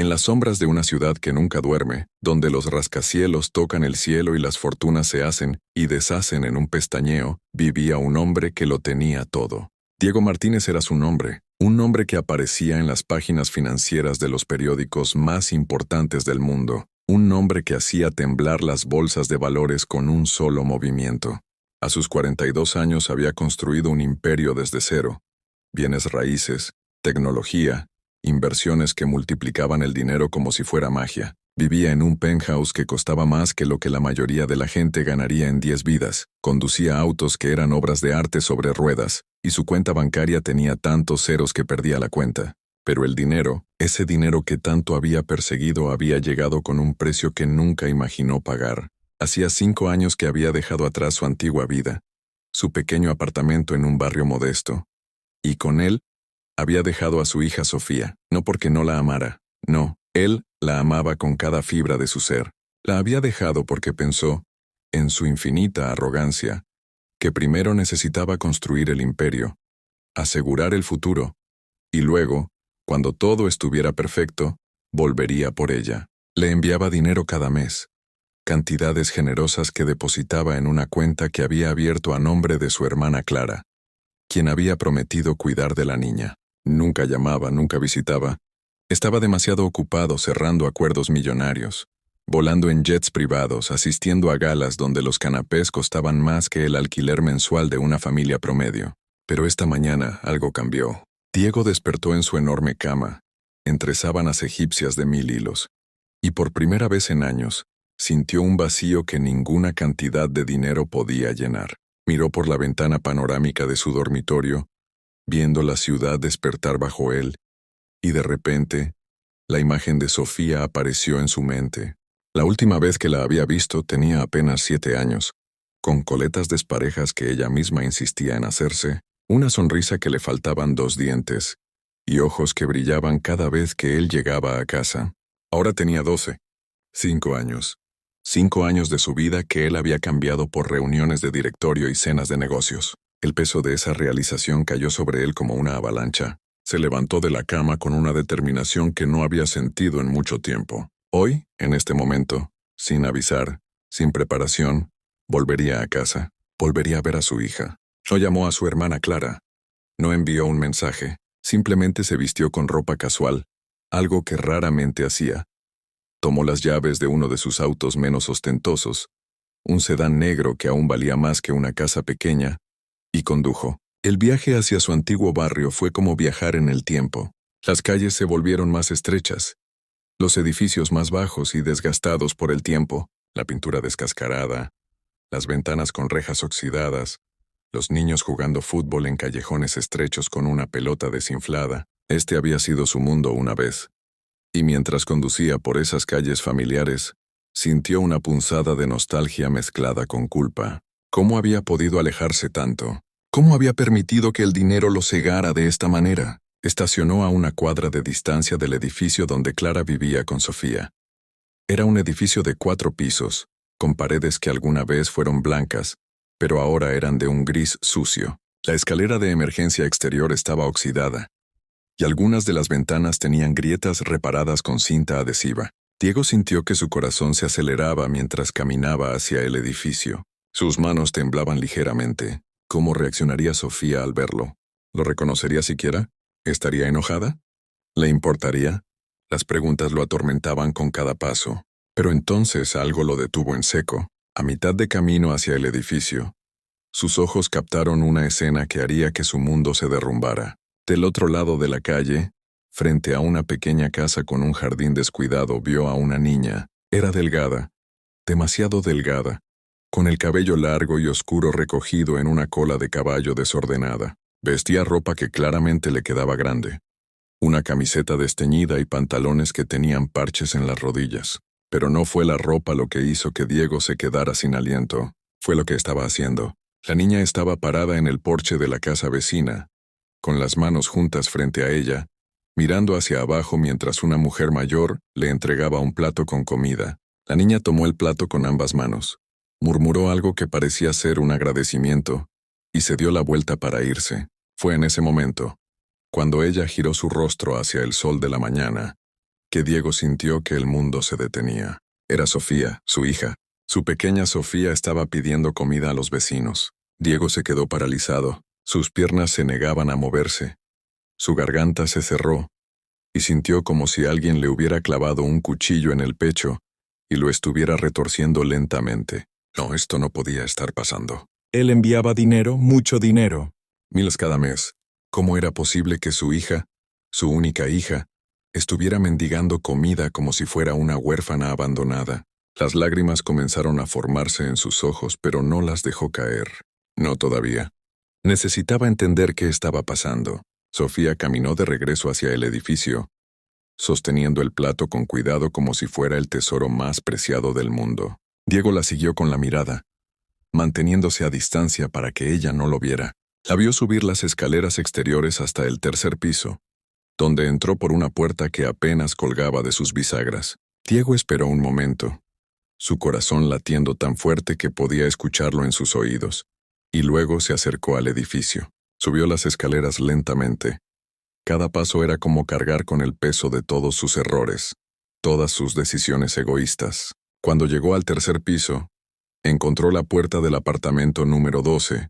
En las sombras de una ciudad que nunca duerme, donde los rascacielos tocan el cielo y las fortunas se hacen y deshacen en un pestañeo, vivía un hombre que lo tenía todo. Diego Martínez era su nombre, un nombre que aparecía en las páginas financieras de los periódicos más importantes del mundo, un nombre que hacía temblar las bolsas de valores con un solo movimiento. A sus 42 años había construido un imperio desde cero, bienes raíces, tecnología, inversiones que multiplicaban el dinero como si fuera magia. Vivía en un penthouse que costaba más que lo que la mayoría de la gente ganaría en 10 vidas. Conducía autos que eran obras de arte sobre ruedas, y su cuenta bancaria tenía tantos ceros que perdía la cuenta. Pero el dinero, ese dinero que tanto había perseguido, había llegado con un precio que nunca imaginó pagar. Hacía 5 años que había dejado atrás su antigua vida, su pequeño apartamento en un barrio modesto. Y con él, había dejado a su hija Sofía, no porque no la amara, no, él la amaba con cada fibra de su ser. La había dejado porque pensó, en su infinita arrogancia, que primero necesitaba construir el imperio, asegurar el futuro, y luego, cuando todo estuviera perfecto, volvería por ella. Le enviaba dinero cada mes, cantidades generosas que depositaba en una cuenta que había abierto a nombre de su hermana Clara, quien había prometido cuidar de la niña. Nunca llamaba, nunca visitaba. Estaba demasiado ocupado cerrando acuerdos millonarios, volando en jets privados, asistiendo a galas donde los canapés costaban más que el alquiler mensual de una familia promedio. Pero esta mañana algo cambió. Diego despertó en su enorme cama, entre sábanas egipcias de 1000 hilos, y por primera vez en años, sintió un vacío que ninguna cantidad de dinero podía llenar. Miró por la ventana panorámica de su dormitorio, viendo la ciudad despertar bajo él, y de repente, la imagen de Sofía apareció en su mente. La última vez que la había visto tenía apenas 7 años, con coletas desparejas que ella misma insistía en hacerse, una sonrisa que le faltaban 2 dientes, y ojos que brillaban cada vez que él llegaba a casa. Ahora tenía 12, 5 años. 5 años de su vida que él había cambiado por reuniones de directorio y cenas de negocios. El peso de esa realización cayó sobre él como una avalancha. Se levantó de la cama con una determinación que no había sentido en mucho tiempo. Hoy, en este momento, sin avisar, sin preparación, volvería a casa, volvería a ver a su hija. No llamó a su hermana Clara, no envió un mensaje, simplemente se vistió con ropa casual, algo que raramente hacía. Tomó las llaves de uno de sus autos menos ostentosos, un sedán negro que aún valía más que una casa pequeña, y condujo. El viaje hacia su antiguo barrio fue como viajar en el tiempo. Las calles se volvieron más estrechas, los edificios más bajos y desgastados por el tiempo, la pintura descascarada, las ventanas con rejas oxidadas, los niños jugando fútbol en callejones estrechos con una pelota desinflada. Este había sido su mundo una vez. Y mientras conducía por esas calles familiares, sintió una punzada de nostalgia mezclada con culpa. ¿Cómo había podido alejarse tanto? ¿Cómo había permitido que el dinero lo cegara de esta manera? Estacionó a una cuadra de distancia del edificio donde Clara vivía con Sofía. Era un edificio de 4 pisos, con paredes que alguna vez fueron blancas, pero ahora eran de un gris sucio. La escalera de emergencia exterior estaba oxidada, y algunas de las ventanas tenían grietas reparadas con cinta adhesiva. Diego sintió que su corazón se aceleraba mientras caminaba hacia el edificio. Sus manos temblaban ligeramente. ¿Cómo reaccionaría Sofía al verlo? ¿Lo reconocería siquiera? ¿Estaría enojada? ¿Le importaría? Las preguntas lo atormentaban con cada paso. Pero entonces algo lo detuvo en seco. A mitad de camino hacia el edificio, sus ojos captaron una escena que haría que su mundo se derrumbara. Del otro lado de la calle, frente a una pequeña casa con un jardín descuidado, vio a una niña. Era delgada, demasiado delgada, con el cabello largo y oscuro recogido en una cola de caballo desordenada. Vestía ropa que claramente le quedaba grande, una camiseta desteñida y pantalones que tenían parches en las rodillas. Pero no fue la ropa lo que hizo que Diego se quedara sin aliento, fue lo que estaba haciendo. La niña estaba parada en el porche de la casa vecina, con las manos juntas frente a ella, mirando hacia abajo mientras una mujer mayor le entregaba un plato con comida. La niña tomó el plato con ambas manos, murmuró algo que parecía ser un agradecimiento, y se dio la vuelta para irse. Fue en ese momento, cuando ella giró su rostro hacia el sol de la mañana, que Diego sintió que el mundo se detenía. Era Sofía, su hija. Su pequeña Sofía estaba pidiendo comida a los vecinos. Diego se quedó paralizado. Sus piernas se negaban a moverse. Su garganta se cerró y sintió como si alguien le hubiera clavado un cuchillo en el pecho y lo estuviera retorciendo lentamente. No, esto no podía estar pasando. Él enviaba dinero, mucho dinero. Miles cada mes. ¿Cómo era posible que su hija, su única hija, estuviera mendigando comida como si fuera una huérfana abandonada? Las lágrimas comenzaron a formarse en sus ojos, pero no las dejó caer. No todavía. Necesitaba entender qué estaba pasando. Sofía caminó de regreso hacia el edificio, sosteniendo el plato con cuidado como si fuera el tesoro más preciado del mundo. Diego la siguió con la mirada, manteniéndose a distancia para que ella no lo viera. La vio subir las escaleras exteriores hasta el tercer piso, donde entró por una puerta que apenas colgaba de sus bisagras. Diego esperó un momento, su corazón latiendo tan fuerte que podía escucharlo en sus oídos, y luego se acercó al edificio. Subió las escaleras lentamente. Cada paso era como cargar con el peso de todos sus errores, todas sus decisiones egoístas. Cuando llegó al tercer piso, encontró la puerta del apartamento número 12,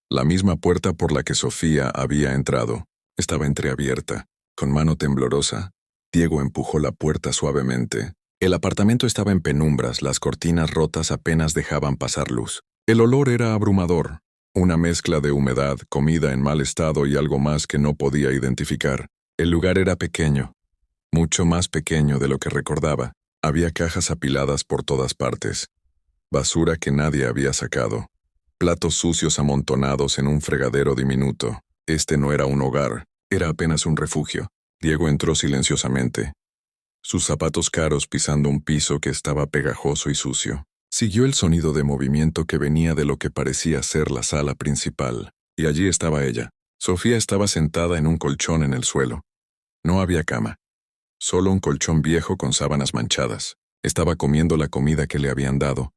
la misma puerta por la que Sofía había entrado. Estaba entreabierta. Con mano temblorosa, Diego empujó la puerta suavemente. El apartamento estaba en penumbras, las cortinas rotas apenas dejaban pasar luz. El olor era abrumador, una mezcla de humedad, comida en mal estado y algo más que no podía identificar. El lugar era pequeño, mucho más pequeño de lo que recordaba. Había cajas apiladas por todas partes, basura que nadie había sacado, platos sucios amontonados en un fregadero diminuto. Este no era un hogar, era apenas un refugio. Diego entró silenciosamente, sus zapatos caros pisando un piso que estaba pegajoso y sucio. Siguió el sonido de movimiento que venía de lo que parecía ser la sala principal, y allí estaba ella. Sofía estaba sentada en un colchón en el suelo. No había cama, solo un colchón viejo con sábanas manchadas. Estaba comiendo la comida que le habían dado,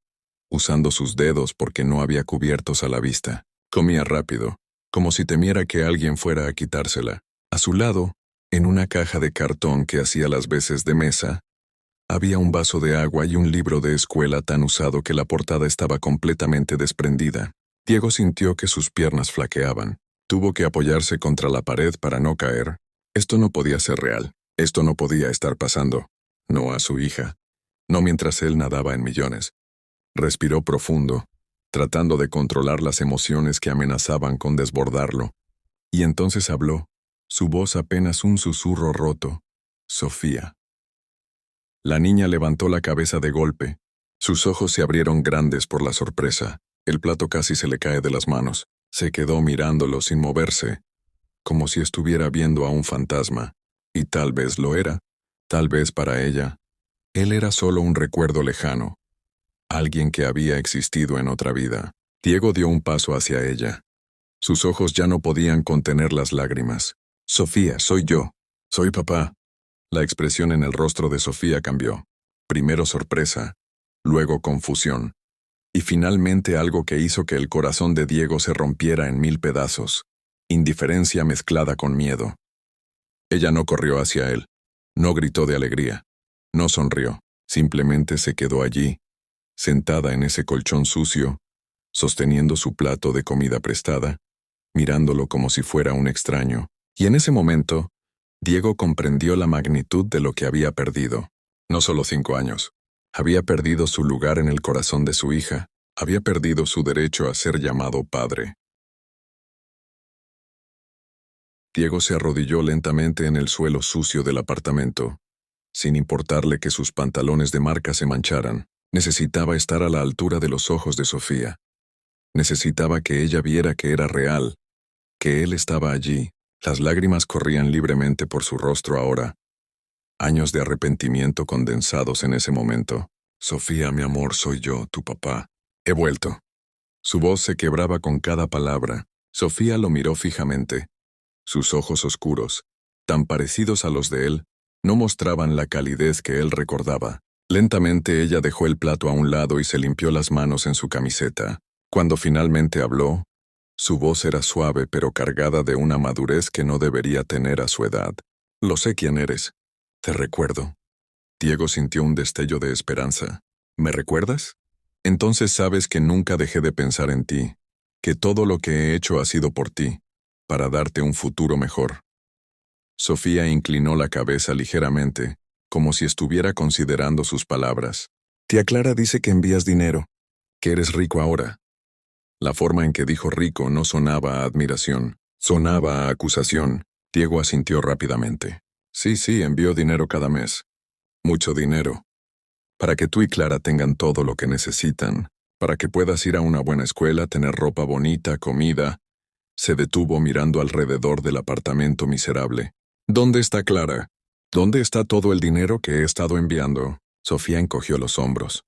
usando sus dedos porque no había cubiertos a la vista. Comía rápido, como si temiera que alguien fuera a quitársela. A su lado, en una caja de cartón que hacía las veces de mesa, había un vaso de agua y un libro de escuela tan usado que la portada estaba completamente desprendida. Diego sintió que sus piernas flaqueaban. Tuvo que apoyarse contra la pared para no caer. Esto no podía ser real. Esto no podía estar pasando. No a su hija. No mientras él nadaba en millones. Respiró profundo, tratando de controlar las emociones que amenazaban con desbordarlo. Y entonces habló, su voz apenas un susurro roto. Sofía. La niña levantó la cabeza de golpe. Sus ojos se abrieron grandes por la sorpresa. El plato casi se le cae de las manos. Se quedó mirándolo sin moverse, como si estuviera viendo a un fantasma. Y tal vez lo era. Tal vez para ella, él era solo un recuerdo lejano. Alguien que había existido en otra vida. Diego dio un paso hacia ella. Sus ojos ya no podían contener las lágrimas. Sofía, soy yo. Soy papá. La expresión en el rostro de Sofía cambió. Primero sorpresa, luego confusión, y finalmente algo que hizo que el corazón de Diego se rompiera en 1000 pedazos. Indiferencia mezclada con miedo. Ella no corrió hacia él, no gritó de alegría, no sonrió, simplemente se quedó allí, sentada en ese colchón sucio, sosteniendo su plato de comida prestada, mirándolo como si fuera un extraño. Y en ese momento, Diego comprendió la magnitud de lo que había perdido. No solo 5 años. Había perdido su lugar en el corazón de su hija. Había perdido su derecho a ser llamado padre. Diego se arrodilló lentamente en el suelo sucio del apartamento. Sin importarle que sus pantalones de marca se mancharan, necesitaba estar a la altura de los ojos de Sofía. Necesitaba que ella viera que era real, que él estaba allí. Las lágrimas corrían libremente por su rostro ahora. Años de arrepentimiento condensados en ese momento. Sofía, mi amor, soy yo, tu papá. He vuelto. Su voz se quebraba con cada palabra. Sofía lo miró fijamente. Sus ojos oscuros, tan parecidos a los de él, no mostraban la calidez que él recordaba. Lentamente ella dejó el plato a un lado y se limpió las manos en su camiseta. Cuando finalmente habló, su voz era suave pero cargada de una madurez que no debería tener a su edad. Lo sé quién eres. Te recuerdo. Diego sintió un destello de esperanza. ¿Me recuerdas? Entonces sabes que nunca dejé de pensar en ti, que todo lo que he hecho ha sido por ti, para darte un futuro mejor. Sofía inclinó la cabeza ligeramente, como si estuviera considerando sus palabras. Tía Clara dice que envías dinero, que eres rico ahora. La forma en que dijo rico no sonaba a admiración, sonaba a acusación. Diego asintió rápidamente. Sí, envío dinero cada mes. Mucho dinero. Para que tú y Clara tengan todo lo que necesitan, para que puedas ir a una buena escuela, tener ropa bonita, comida. Se detuvo mirando alrededor del apartamento miserable. ¿Dónde está Clara? ¿Dónde está todo el dinero que he estado enviando? Sofía encogió los hombros.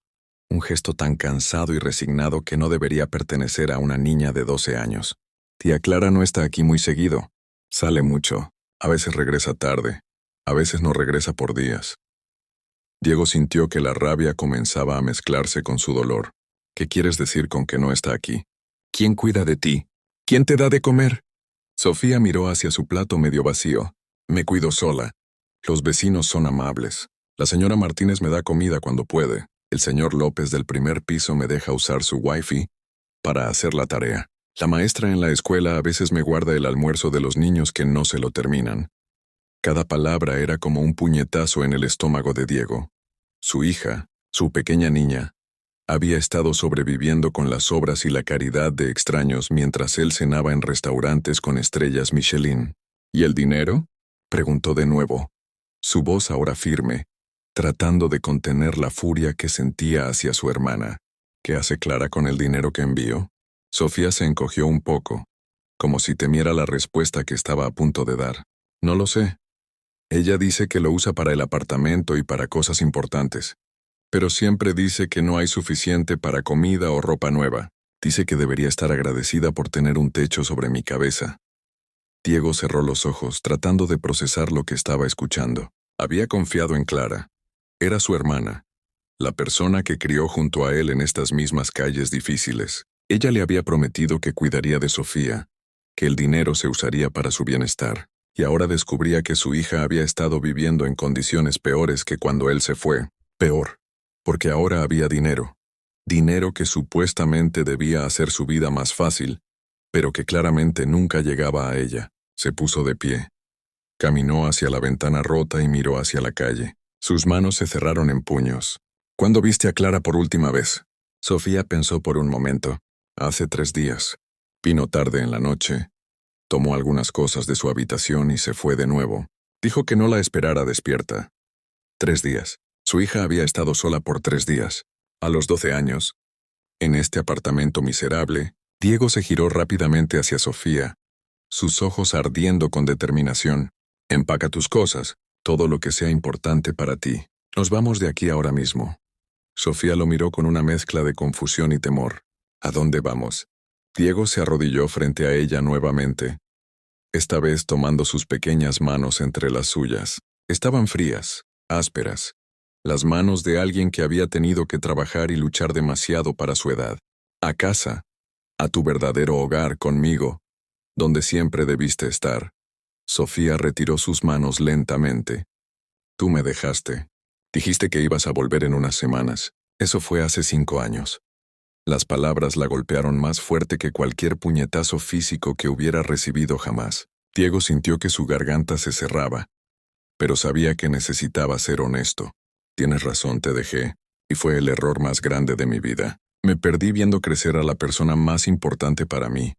Un gesto tan cansado y resignado que no debería pertenecer a una niña de 12 años. Tía Clara no está aquí muy seguido. Sale mucho. A veces regresa tarde. A veces no regresa por días. Diego sintió que la rabia comenzaba a mezclarse con su dolor. ¿Qué quieres decir con que no está aquí? ¿Quién cuida de ti? ¿Quién te da de comer? Sofía miró hacia su plato medio vacío. Me cuido sola. Los vecinos son amables. La señora Martínez me da comida cuando puede. El señor López del primer piso me deja usar su wifi para hacer la tarea. La maestra en la escuela a veces me guarda el almuerzo de los niños que no se lo terminan. Cada palabra era como un puñetazo en el estómago de Diego. Su hija, su pequeña niña, había estado sobreviviendo con las obras y la caridad de extraños mientras él cenaba en restaurantes con estrellas Michelin. ¿Y el dinero? Preguntó de nuevo, su voz ahora firme, tratando de contener la furia que sentía hacia su hermana. ¿Qué hace Clara con el dinero que envió? Sofía se encogió un poco, como si temiera la respuesta que estaba a punto de dar. No lo sé. Ella dice que lo usa para el apartamento y para cosas importantes, pero siempre dice que no hay suficiente para comida o ropa nueva. Dice que debería estar agradecida por tener un techo sobre mi cabeza. Diego cerró los ojos, tratando de procesar lo que estaba escuchando. Había confiado en Clara. Era su hermana, la persona que crió junto a él en estas mismas calles difíciles. Ella le había prometido que cuidaría de Sofía, que el dinero se usaría para su bienestar, y ahora descubría que su hija había estado viviendo en condiciones peores que cuando él se fue. Peor, porque ahora había dinero. Dinero que supuestamente debía hacer su vida más fácil, pero que claramente nunca llegaba a ella. Se puso de pie. Caminó hacia la ventana rota y miró hacia la calle. Sus manos se cerraron en puños. ¿Cuándo viste a Clara por última vez? Sofía pensó por un momento. Hace 3 días. Vino tarde en la noche. Tomó algunas cosas de su habitación y se fue de nuevo. Dijo que no la esperara despierta. 3 días. Su hija había estado sola por 3 días. A los 12 años. En este apartamento miserable, Diego se giró rápidamente hacia Sofía, sus ojos ardiendo con determinación. Empaca tus cosas, todo lo que sea importante para ti. Nos vamos de aquí ahora mismo. Sofía lo miró con una mezcla de confusión y temor. ¿A dónde vamos? Diego se arrodilló frente a ella nuevamente, esta vez tomando sus pequeñas manos entre las suyas. Estaban frías, ásperas, las manos de alguien que había tenido que trabajar y luchar demasiado para su edad. A casa, a tu verdadero hogar conmigo, donde siempre debiste estar. Sofía retiró sus manos lentamente. Tú me dejaste. Dijiste que ibas a volver en unas semanas. Eso fue hace 5 años. Las palabras la golpearon más fuerte que cualquier puñetazo físico que hubiera recibido jamás. Diego sintió que su garganta se cerraba, pero sabía que necesitaba ser honesto. Tienes razón, te dejé, y fue el error más grande de mi vida. Me perdí viendo crecer a la persona más importante para mí.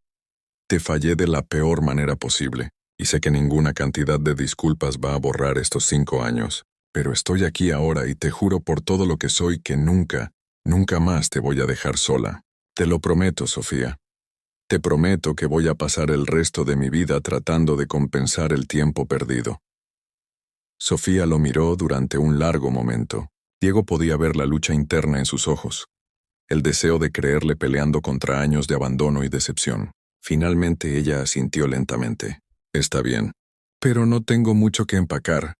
Te fallé de la peor manera posible, y sé que ninguna cantidad de disculpas va a borrar estos 5 años, pero estoy aquí ahora y te juro por todo lo que soy que nunca más te voy a dejar sola. Te lo prometo, Sofía. Te prometo que voy a pasar el resto de mi vida tratando de compensar el tiempo perdido. Sofía lo miró durante un largo momento. Diego podía ver la lucha interna en sus ojos, el deseo de creerle peleando contra años de abandono y decepción. Finalmente ella asintió lentamente. Está bien, pero no tengo mucho que empacar.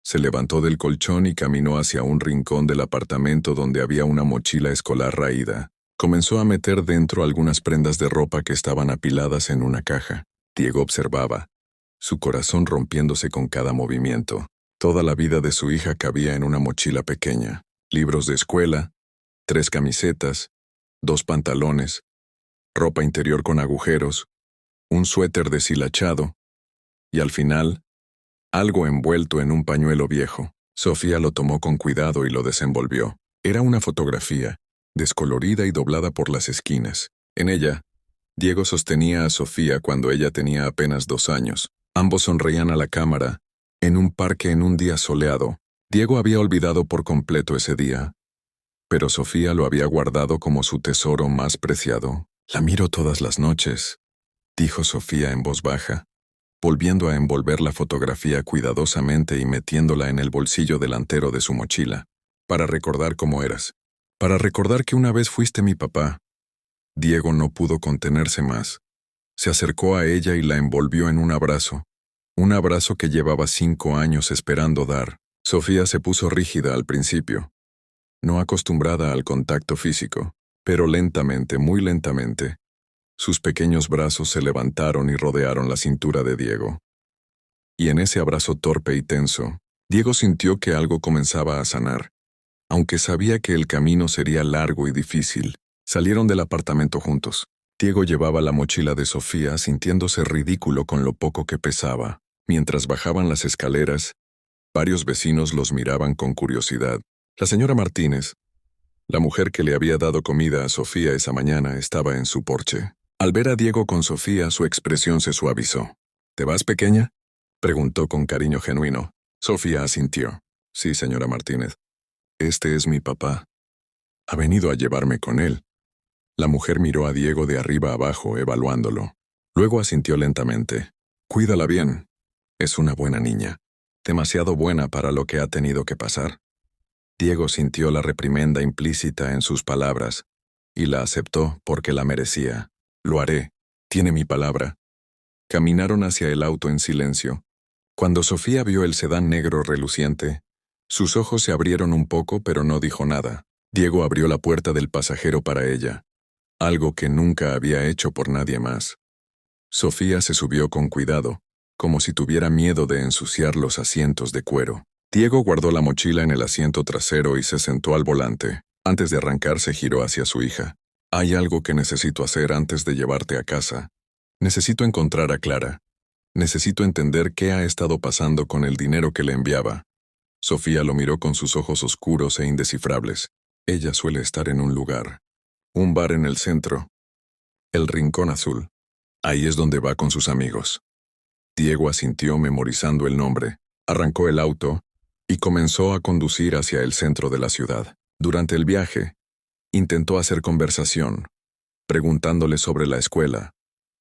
Se levantó del colchón y caminó hacia un rincón del apartamento donde había una mochila escolar raída. Comenzó a meter dentro algunas prendas de ropa que estaban apiladas en una caja. Diego observaba, su corazón rompiéndose con cada movimiento. Toda la vida de su hija cabía en una mochila pequeña. Libros de escuela, 3 camisetas, 2 pantalones, ropa interior con agujeros, un suéter deshilachado, y al final, algo envuelto en un pañuelo viejo. Sofía lo tomó con cuidado y lo desenvolvió. Era una fotografía, descolorida y doblada por las esquinas. En ella, Diego sostenía a Sofía cuando ella tenía apenas 2 años. Ambos sonreían a la cámara, en un parque en un día soleado. Diego había olvidado por completo ese día, pero Sofía lo había guardado como su tesoro más preciado. «La miro todas las noches», dijo Sofía en voz baja, volviendo a envolver la fotografía cuidadosamente y metiéndola en el bolsillo delantero de su mochila, «para recordar cómo eras, para recordar que una vez fuiste mi papá». Diego no pudo contenerse más. Se acercó a ella y la envolvió en un abrazo que llevaba 5 años esperando dar. Sofía se puso rígida al principio, no acostumbrada al contacto físico, pero lentamente, muy lentamente, sus pequeños brazos se levantaron y rodearon la cintura de Diego. Y en ese abrazo torpe y tenso, Diego sintió que algo comenzaba a sanar. Aunque sabía que el camino sería largo y difícil, salieron del apartamento juntos. Diego llevaba la mochila de Sofía sintiéndose ridículo con lo poco que pesaba. Mientras bajaban las escaleras, varios vecinos los miraban con curiosidad. La señora Martínez, la mujer que le había dado comida a Sofía esa mañana, estaba en su porche. Al ver a Diego con Sofía, su expresión se suavizó. «¿Te vas, pequeña?», preguntó con cariño genuino. Sofía asintió. «Sí, señora Martínez. Este es mi papá. Ha venido a llevarme con él». La mujer miró a Diego de arriba abajo, evaluándolo. Luego asintió lentamente. «Cuídala bien. Es una buena niña. Demasiado buena para lo que ha tenido que pasar». Diego sintió la reprimenda implícita en sus palabras, y la aceptó porque la merecía. «Lo haré. Tiene mi palabra». Caminaron hacia el auto en silencio. Cuando Sofía vio el sedán negro reluciente, sus ojos se abrieron un poco, pero no dijo nada. Diego abrió la puerta del pasajero para ella, algo que nunca había hecho por nadie más. Sofía se subió con cuidado, como si tuviera miedo de ensuciar los asientos de cuero. Diego guardó la mochila en el asiento trasero y se sentó al volante. Antes de arrancar, se giró hacia su hija. «Hay algo que necesito hacer antes de llevarte a casa. Necesito encontrar a Clara. Necesito entender qué ha estado pasando con el dinero que le enviaba». Sofía lo miró con sus ojos oscuros e indescifrables. «Ella suele estar en un lugar. Un bar en el centro. El Rincón Azul. Ahí es donde va con sus amigos». Diego asintió memorizando el nombre. Arrancó el auto y comenzó a conducir hacia el centro de la ciudad. Durante el viaje, intentó hacer conversación, preguntándole sobre la escuela,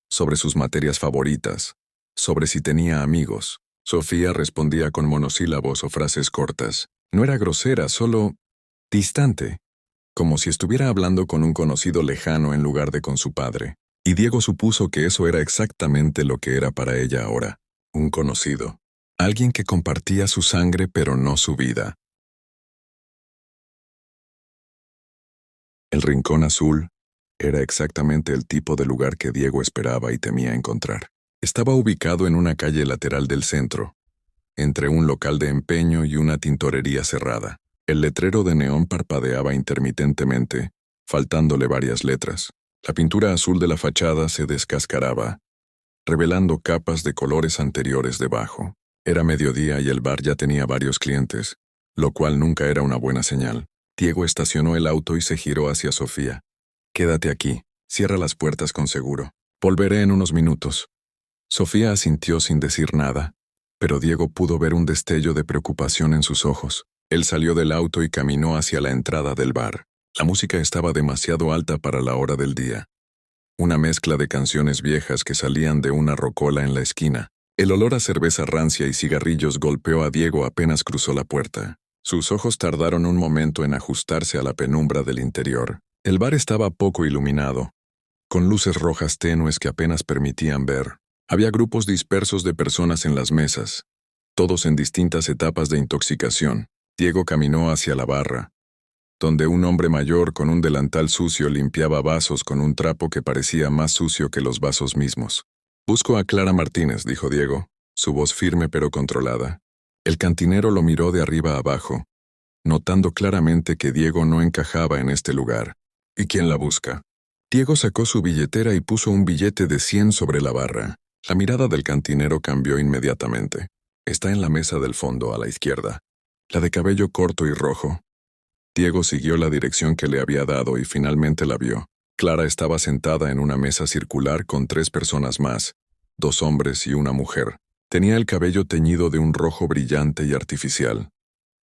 sobre sus materias favoritas, sobre si tenía amigos. Sofía respondía con monosílabos o frases cortas. No era grosera, solo distante, como si estuviera hablando con un conocido lejano en lugar de con su padre. Y Diego supuso que eso era exactamente lo que era para ella ahora, un conocido. Alguien que compartía su sangre pero no su vida. El Rincón Azul era exactamente el tipo de lugar que Diego esperaba y temía encontrar. Estaba ubicado en una calle lateral del centro, entre un local de empeño y una tintorería cerrada. El letrero de neón parpadeaba intermitentemente, faltándole varias letras. La pintura azul de la fachada se descascaraba, revelando capas de colores anteriores debajo. Era mediodía y el bar ya tenía varios clientes, lo cual nunca era una buena señal. Diego estacionó el auto y se giró hacia Sofía. «Quédate aquí, cierra las puertas con seguro. Volveré en unos minutos». Sofía asintió sin decir nada, pero Diego pudo ver un destello de preocupación en sus ojos. Él salió del auto y caminó hacia la entrada del bar. La música estaba demasiado alta para la hora del día. Una mezcla de canciones viejas que salían de una rocola en la esquina. El olor a cerveza rancia y cigarrillos golpeó a Diego apenas cruzó la puerta. Sus ojos tardaron un momento en ajustarse a la penumbra del interior. El bar estaba poco iluminado, con luces rojas tenues que apenas permitían ver. Había grupos dispersos de personas en las mesas, todos en distintas etapas de intoxicación. Diego caminó hacia la barra, donde un hombre mayor con un delantal sucio limpiaba vasos con un trapo que parecía más sucio que los vasos mismos. «Busco a Clara Martínez», dijo Diego, su voz firme pero controlada. El cantinero lo miró de arriba a abajo, notando claramente que Diego no encajaba en este lugar. ¿Y quién la busca? Diego sacó su billetera y puso un billete de 100 sobre la barra. La mirada del cantinero cambió inmediatamente. Está en la mesa del fondo, a la izquierda. La de cabello corto y rojo. Diego siguió la dirección que le había dado y finalmente la vio. Clara estaba sentada en una mesa circular con 3 personas más, 2 hombres y una mujer. Tenía el cabello teñido de un rojo brillante y artificial.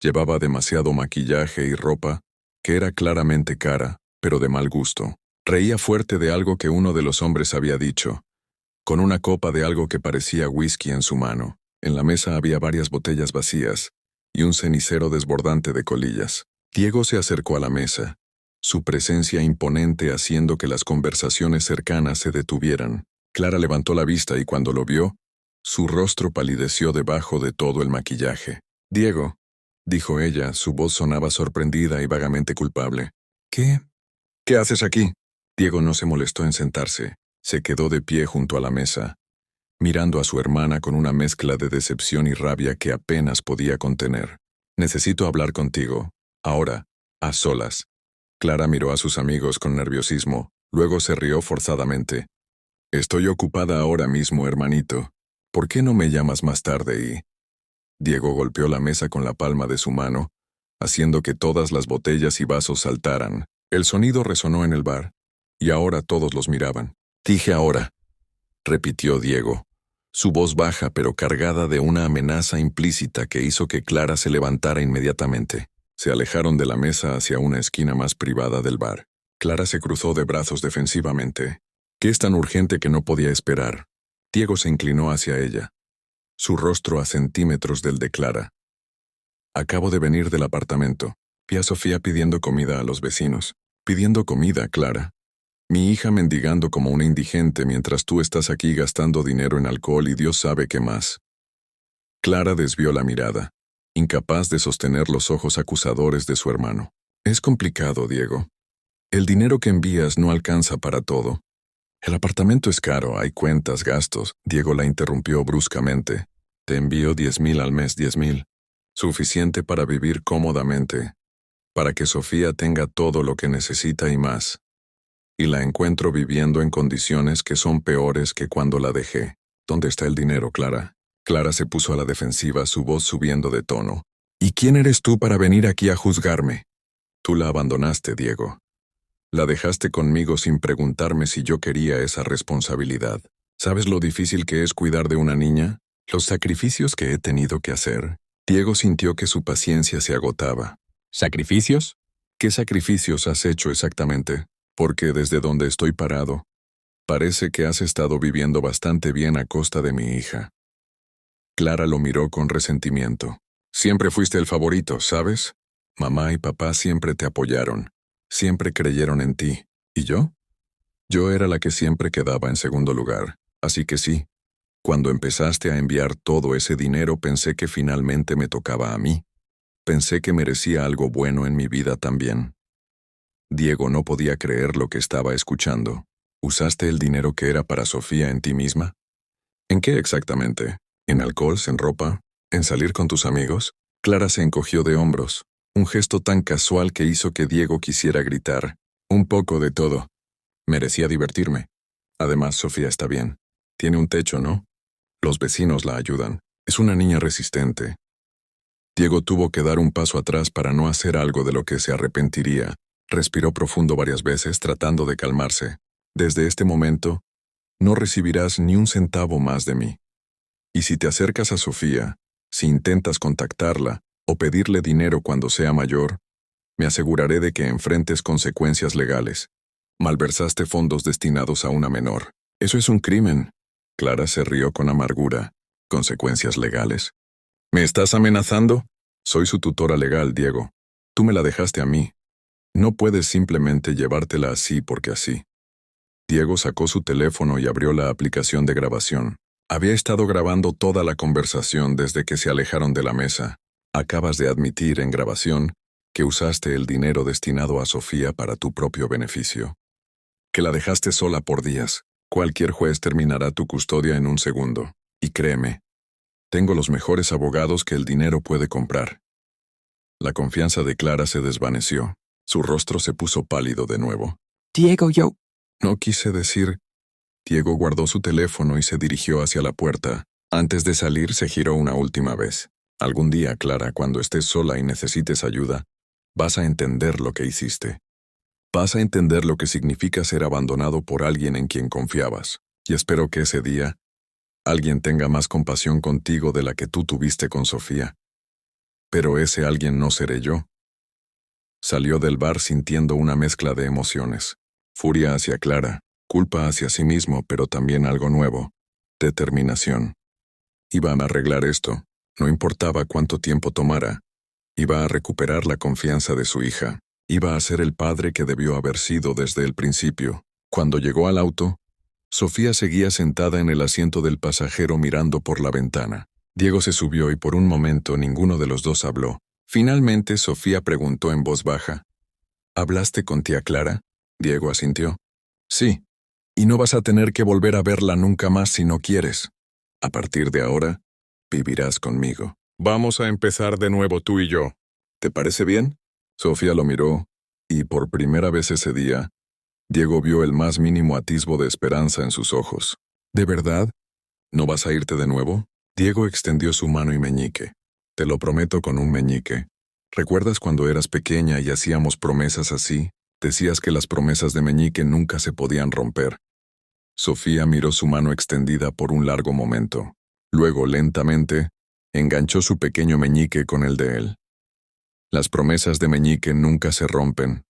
Llevaba demasiado maquillaje y ropa, que era claramente cara, pero de mal gusto. Reía fuerte de algo que uno de los hombres había dicho, con una copa de algo que parecía whisky en su mano. En la mesa había varias botellas vacías y un cenicero desbordante de colillas. Diego se acercó a la mesa, su presencia imponente haciendo que las conversaciones cercanas se detuvieran. Clara levantó la vista y cuando lo vio, su rostro palideció debajo de todo el maquillaje. «Diego», dijo ella, su voz sonaba sorprendida y vagamente culpable. ¿Qué haces aquí?» Diego no se molestó en sentarse, se quedó de pie junto a la mesa, mirando a su hermana con una mezcla de decepción y rabia que apenas podía contener. «Necesito hablar contigo, ahora, a solas». Clara miró a sus amigos con nerviosismo, luego se rió forzadamente. «Estoy ocupada ahora mismo, hermanito. ¿Por qué no me llamas más tarde y...?» Diego golpeó la mesa con la palma de su mano, haciendo que todas las botellas y vasos saltaran. El sonido resonó en el bar, y ahora todos los miraban. «Dije ahora», repitió Diego, su voz baja pero cargada de una amenaza implícita que hizo que Clara se levantara inmediatamente. Se alejaron de la mesa hacia una esquina más privada del bar. Clara se cruzó de brazos defensivamente. «¿Qué es tan urgente que no podía esperar?» Diego se inclinó hacia ella, su rostro a centímetros del de Clara. «Acabo de venir del apartamento. Vi a Sofía pidiendo comida a los vecinos». «¿Pidiendo comida, Clara?» «Mi hija mendigando como una indigente mientras tú estás aquí gastando dinero en alcohol y Dios sabe qué más». Clara desvió la mirada, incapaz de sostener los ojos acusadores de su hermano. «Es complicado, Diego. El dinero que envías no alcanza para todo. El apartamento es caro, hay cuentas, gastos». Diego la interrumpió bruscamente. «Te envío 10,000 al mes, 10,000. Suficiente para vivir cómodamente, para que Sofía tenga todo lo que necesita y más. Y la encuentro viviendo en condiciones que son peores que cuando la dejé. ¿Dónde está el dinero, Clara?» Clara se puso a la defensiva, su voz subiendo de tono. «¿Y quién eres tú para venir aquí a juzgarme?» «Tú la abandonaste, Diego. La dejaste conmigo sin preguntarme si yo quería esa responsabilidad. ¿Sabes lo difícil que es cuidar de una niña? Los sacrificios que he tenido que hacer». Diego sintió que su paciencia se agotaba. «¿Sacrificios? ¿Qué sacrificios has hecho exactamente? Porque desde donde estoy parado, parece que has estado viviendo bastante bien a costa de mi hija». Clara lo miró con resentimiento. «Siempre fuiste el favorito, ¿sabes? Mamá y papá siempre te apoyaron, siempre creyeron en ti. ¿Y yo? Yo era la que siempre quedaba en segundo lugar. Así que sí, cuando empezaste a enviar todo ese dinero pensé que finalmente me tocaba a mí. Pensé que merecía algo bueno en mi vida también». Diego no podía creer lo que estaba escuchando. «¿Usaste el dinero que era para Sofía en ti misma?» «¿En qué exactamente? ¿En alcohol, en ropa, en salir con tus amigos?» Clara se encogió de hombros, un gesto tan casual que hizo que Diego quisiera gritar. «Un poco de todo. Merecía divertirme. Además, Sofía está bien. Tiene un techo, ¿no? Los vecinos la ayudan. Es una niña resistente». Diego tuvo que dar un paso atrás para no hacer algo de lo que se arrepentiría. Respiró profundo varias veces tratando de calmarse. «Desde este momento, no recibirás ni un centavo más de mí. Y si te acercas a Sofía, si intentas contactarla o pedirle dinero cuando sea mayor, me aseguraré de que enfrentes consecuencias legales. Malversaste fondos destinados a una menor. Eso es un crimen». Clara se rió con amargura. «¿Consecuencias legales? ¿Me estás amenazando? Soy su tutora legal, Diego. Tú me la dejaste a mí. No puedes simplemente llevártela así porque así». Diego sacó su teléfono y abrió la aplicación de grabación. Había estado grabando toda la conversación desde que se alejaron de la mesa. «Acabas de admitir en grabación que usaste el dinero destinado a Sofía para tu propio beneficio. Que la dejaste sola por días. Cualquier juez terminará tu custodia en un segundo. Y créeme, Tengo los mejores abogados que el dinero puede comprar. La confianza de Clara se desvaneció. Su rostro se puso pálido de nuevo. Diego, yo... No quise decir... Diego guardó su teléfono y se dirigió hacia la puerta. Antes de salir, se giró una última vez. Algún día, Clara, cuando estés sola y necesites ayuda, vas a entender lo que hiciste. Vas a entender lo que significa ser abandonado por alguien en quien confiabas. Y espero que ese día, alguien tenga más compasión contigo de la que tú tuviste con Sofía. Pero ese alguien no seré yo. Salió del bar sintiendo una mezcla de emociones. Furia hacia Clara, culpa hacia sí mismo, pero también algo nuevo. Determinación. Iba a arreglar esto, no importaba cuánto tiempo tomara. Iba a recuperar la confianza de su hija. Iba a ser el padre que debió haber sido desde el principio. Cuando llegó al auto, Sofía seguía sentada en el asiento del pasajero mirando por la ventana. Diego se subió y por un momento ninguno de los dos habló. Finalmente, Sofía preguntó en voz baja. ¿Hablaste con tía Clara? Diego asintió. Sí. Y no vas a tener que volver a verla nunca más si no quieres. A partir de ahora, vivirás conmigo. Vamos a empezar de nuevo tú y yo. ¿Te parece bien? Sofía lo miró, y por primera vez ese día, Diego vio el más mínimo atisbo de esperanza en sus ojos. ¿De verdad? ¿No vas a irte de nuevo? Diego extendió su mano y meñique. Te lo prometo con un meñique. ¿Recuerdas cuando eras pequeña y hacíamos promesas así? Decías que las promesas de meñique nunca se podían romper. Sofía miró su mano extendida por un largo momento. Luego, lentamente, enganchó su pequeño meñique con el de él. Las promesas de meñique nunca se rompen,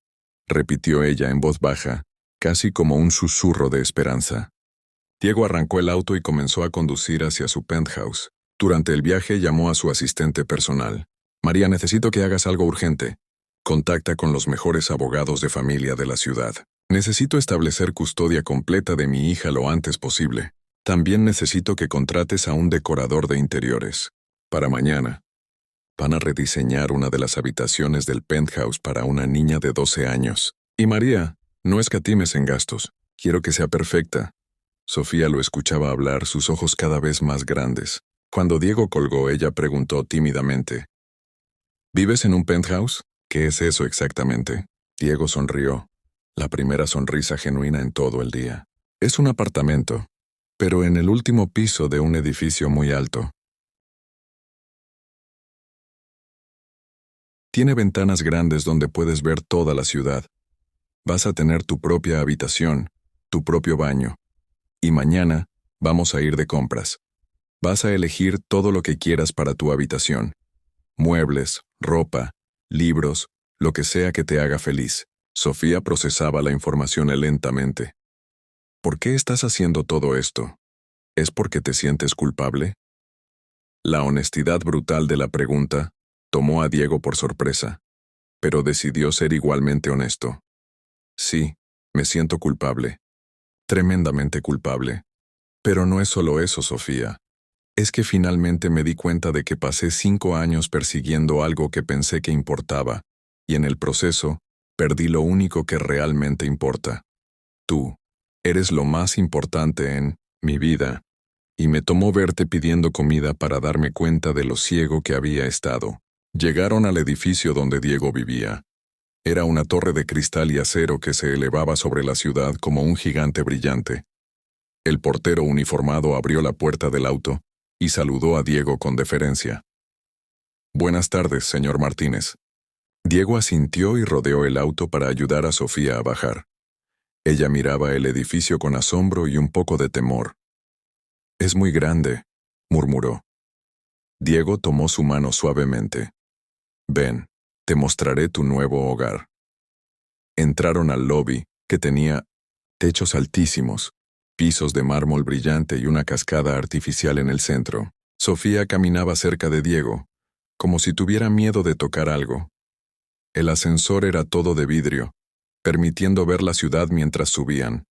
repitió ella en voz baja, casi como un susurro de esperanza. Diego arrancó el auto y comenzó a conducir hacia su penthouse. Durante el viaje llamó a su asistente personal. María, necesito que hagas algo urgente. Contacta con los mejores abogados de familia de la ciudad. Necesito establecer custodia completa de mi hija lo antes posible. También necesito que contrates a un decorador de interiores. Para mañana. Van a rediseñar una de las habitaciones del penthouse para una niña de 12 años. Y María, no escatimes en gastos. Quiero que sea perfecta. Sofía lo escuchaba hablar, sus ojos cada vez más grandes. Cuando Diego colgó, ella preguntó tímidamente. ¿Vives en un penthouse? ¿Qué es eso exactamente? Diego sonrió, la primera sonrisa genuina en todo el día. Es un apartamento, pero en el último piso de un edificio muy alto. Tiene ventanas grandes donde puedes ver toda la ciudad. Vas a tener tu propia habitación, tu propio baño. Y mañana vamos a ir de compras. Vas a elegir todo lo que quieras para tu habitación. Muebles, ropa, libros, lo que sea que te haga feliz. Sofía procesaba la información lentamente. ¿Por qué estás haciendo todo esto? ¿Es porque te sientes culpable? La honestidad brutal de la pregunta tomó a Diego por sorpresa, pero decidió ser igualmente honesto. Sí, me siento culpable. Tremendamente culpable. Pero no es solo eso, Sofía. Es que finalmente me di cuenta de que pasé 5 años persiguiendo algo que pensé que importaba, y en el proceso, perdí lo único que realmente importa. Tú, eres lo más importante en mi vida, y me tomó verte pidiendo comida para darme cuenta de lo ciego que había estado. Llegaron al edificio donde Diego vivía. Era una torre de cristal y acero que se elevaba sobre la ciudad como un gigante brillante. El portero uniformado abrió la puerta del auto y saludó a Diego con deferencia. Buenas tardes, señor Martínez. Diego asintió y rodeó el auto para ayudar a Sofía a bajar. Ella miraba el edificio con asombro y un poco de temor. Es muy grande, murmuró. Diego tomó su mano suavemente. Ven, te mostraré tu nuevo hogar. Entraron al lobby, que tenía techos altísimos, pisos de mármol brillante y una cascada artificial en el centro. Sofía caminaba cerca de Diego, como si tuviera miedo de tocar algo. El ascensor era todo de vidrio, permitiendo ver la ciudad mientras subían.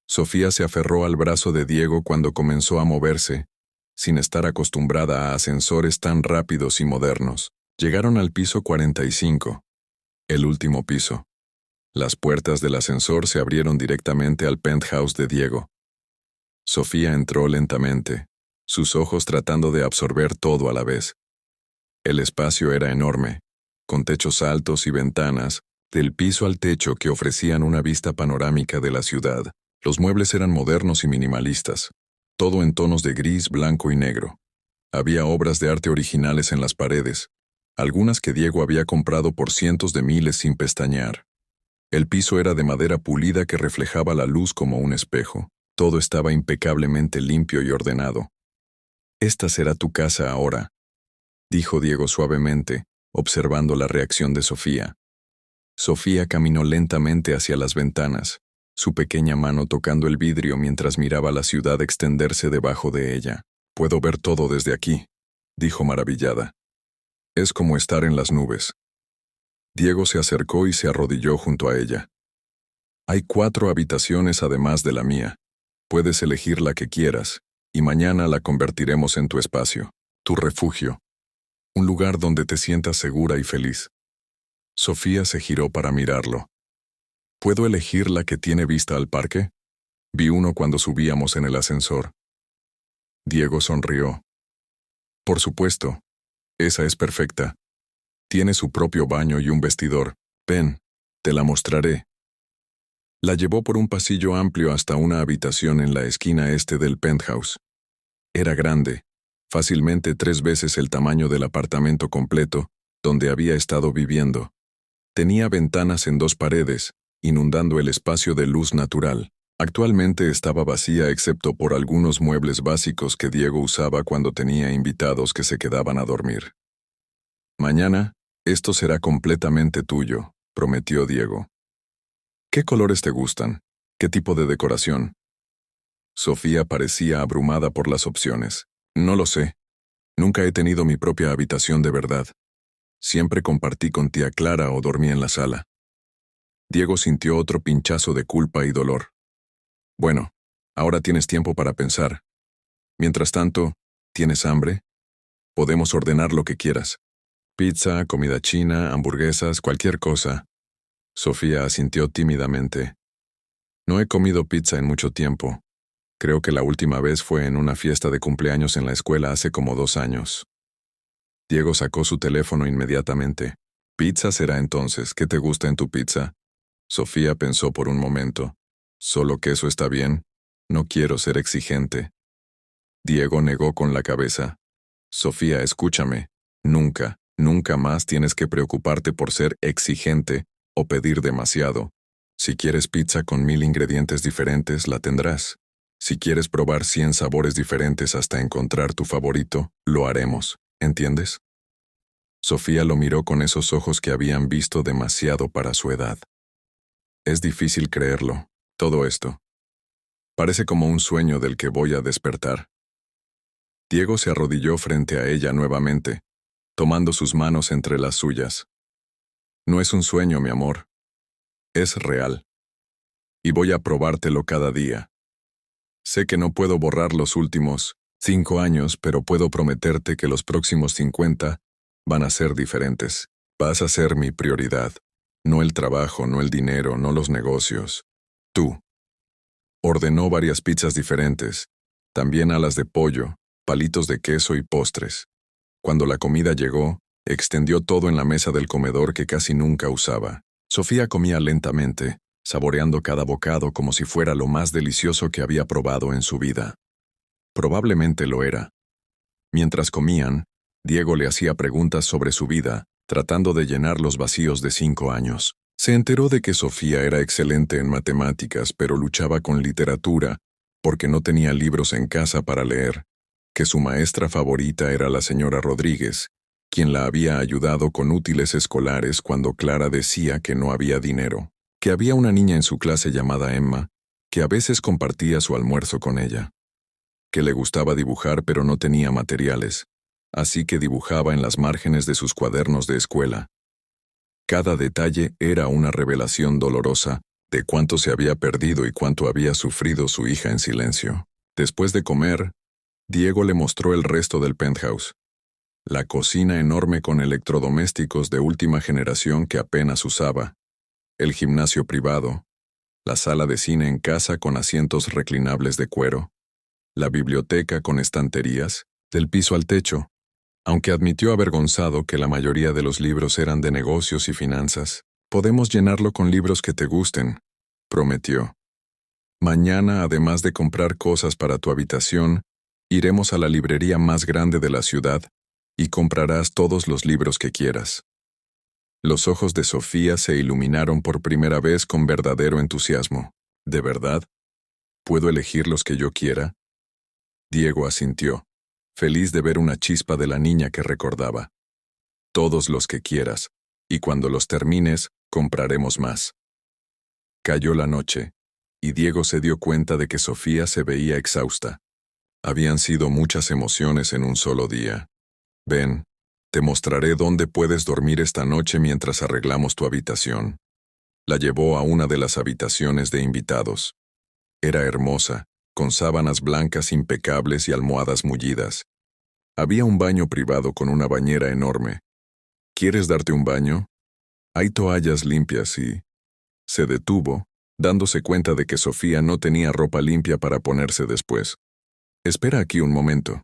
Sofía se aferró al brazo de Diego cuando comenzó a moverse, sin estar acostumbrada a ascensores tan rápidos y modernos. Llegaron al piso 45, el último piso. Las puertas del ascensor se abrieron directamente al penthouse de Diego. Sofía entró lentamente, sus ojos tratando de absorber todo a la vez. El espacio era enorme, con techos altos y ventanas, del piso al techo que ofrecían una vista panorámica de la ciudad. Los muebles eran modernos y minimalistas, todo en tonos de gris, blanco y negro. Había obras de arte originales en las paredes, algunas que Diego había comprado por cientos de miles sin pestañear. El piso era de madera pulida que reflejaba la luz como un espejo. Todo estaba impecablemente limpio y ordenado. «Esta será tu casa ahora», dijo Diego suavemente, observando la reacción de Sofía. Sofía caminó lentamente hacia las ventanas, su pequeña mano tocando el vidrio mientras miraba la ciudad extenderse debajo de ella. «Puedo ver todo desde aquí», dijo maravillada. «Es como estar en las nubes». Diego se acercó y se arrodilló junto a ella. «Hay 4 habitaciones además de la mía. Puedes elegir la que quieras, y mañana la convertiremos en tu espacio, tu refugio. Un lugar donde te sientas segura y feliz». Sofía se giró para mirarlo. «¿Puedo elegir la que tiene vista al parque? Vi uno cuando subíamos en el ascensor». Diego sonrió. «Por supuesto. Esa es perfecta. Tiene su propio baño y un vestidor. Ven, te la mostraré». La llevó por un pasillo amplio hasta una habitación en la esquina este del penthouse. Era grande, fácilmente 3 veces el tamaño del apartamento completo, donde había estado viviendo. Tenía ventanas en 2 paredes, inundando el espacio de luz natural. Actualmente estaba vacía excepto por algunos muebles básicos que Diego usaba cuando tenía invitados que se quedaban a dormir. «Mañana, esto será completamente tuyo», prometió Diego. «¿Qué colores te gustan? ¿Qué tipo de decoración?» Sofía parecía abrumada por las opciones. «No lo sé. Nunca he tenido mi propia habitación de verdad. Siempre compartí con tía Clara o dormí en la sala». Diego sintió otro pinchazo de culpa y dolor. «Bueno, ahora tienes tiempo para pensar. Mientras tanto, ¿tienes hambre? Podemos ordenar lo que quieras. Pizza, comida china, hamburguesas, cualquier cosa». Sofía asintió tímidamente. «No he comido pizza en mucho tiempo. Creo que la última vez fue en una fiesta de cumpleaños en la escuela hace como 2 años». Diego sacó su teléfono inmediatamente. «Pizza será entonces. ¿Qué te gusta en tu pizza?» Sofía pensó por un momento. «¿Solo queso está bien? No quiero ser exigente». Diego negó con la cabeza. «Sofía, escúchame. Nunca más tienes que preocuparte por ser exigente o pedir demasiado. Si quieres pizza con 1000 ingredientes diferentes, la tendrás. Si quieres probar 100 sabores diferentes hasta encontrar tu favorito, lo haremos. ¿Entiendes?» Sofía lo miró con esos ojos que habían visto demasiado para su edad. «Es difícil creerlo, todo esto. Parece como un sueño del que voy a despertar». Diego se arrodilló frente a ella nuevamente, tomando sus manos entre las suyas. «No es un sueño, mi amor. Es real. Y voy a probártelo cada día. Sé que no puedo borrar los últimos 5 años, pero puedo prometerte que los próximos 50 van a ser diferentes. Vas a ser mi prioridad. No el trabajo, no el dinero, no los negocios. Tú». Ordenó varias pizzas diferentes, también alas de pollo, palitos de queso y postres. Cuando la comida llegó, extendió todo en la mesa del comedor que casi nunca usaba. Sofía comía lentamente, saboreando cada bocado como si fuera lo más delicioso que había probado en su vida. Probablemente lo era. Mientras comían, Diego le hacía preguntas sobre su vida, tratando de llenar los vacíos de 5 años. Se enteró de que Sofía era excelente en matemáticas, pero luchaba con literatura, porque no tenía libros en casa para leer, que su maestra favorita era la señora Rodríguez, quien la había ayudado con útiles escolares cuando Clara decía que no había dinero, que había una niña en su clase llamada Emma, que a veces compartía su almuerzo con ella, que le gustaba dibujar pero no tenía materiales, así que dibujaba en las márgenes de sus cuadernos de escuela. Cada detalle era una revelación dolorosa de cuánto se había perdido y cuánto había sufrido su hija en silencio. Después de comer, Diego le mostró el resto del penthouse. La cocina enorme con electrodomésticos de última generación que apenas usaba, el gimnasio privado, la sala de cine en casa con asientos reclinables de cuero, la biblioteca con estanterías, del piso al techo, aunque admitió avergonzado que la mayoría de los libros eran de negocios y finanzas. Podemos llenarlo con libros que te gusten, prometió. Mañana, además de comprar cosas para tu habitación, iremos a la librería más grande de la ciudad y comprarás todos los libros que quieras. Los ojos de Sofía se iluminaron por primera vez con verdadero entusiasmo. ¿De verdad? ¿Puedo elegir los que yo quiera? Diego asintió, feliz de ver una chispa de la niña que recordaba. Todos los que quieras, y cuando los termines, compraremos más. Cayó la noche, y Diego se dio cuenta de que Sofía se veía exhausta. Habían sido muchas emociones en un solo día. Ven, te mostraré dónde puedes dormir esta noche mientras arreglamos tu habitación. La llevó a una de las habitaciones de invitados. Era hermosa, con sábanas blancas impecables y almohadas mullidas. Había un baño privado con una bañera enorme. ¿Quieres darte un baño? Hay toallas limpias y... Se detuvo, dándose cuenta de que Sofía no tenía ropa limpia para ponerse después. Espera aquí un momento.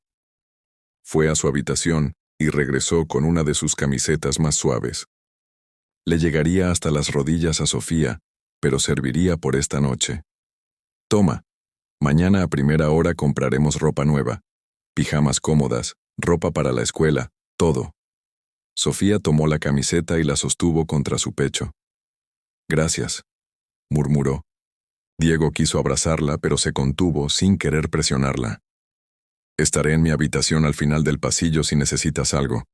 Fue a su habitación y regresó con una de sus camisetas más suaves. Le llegaría hasta las rodillas a Sofía, pero serviría por esta noche. Toma, mañana a primera hora compraremos ropa nueva, pijamas cómodas, ropa para la escuela, todo. Sofía tomó la camiseta y la sostuvo contra su pecho. Gracias, murmuró. Diego quiso abrazarla, pero se contuvo sin querer presionarla. Estaré en mi habitación al final del pasillo si necesitas algo.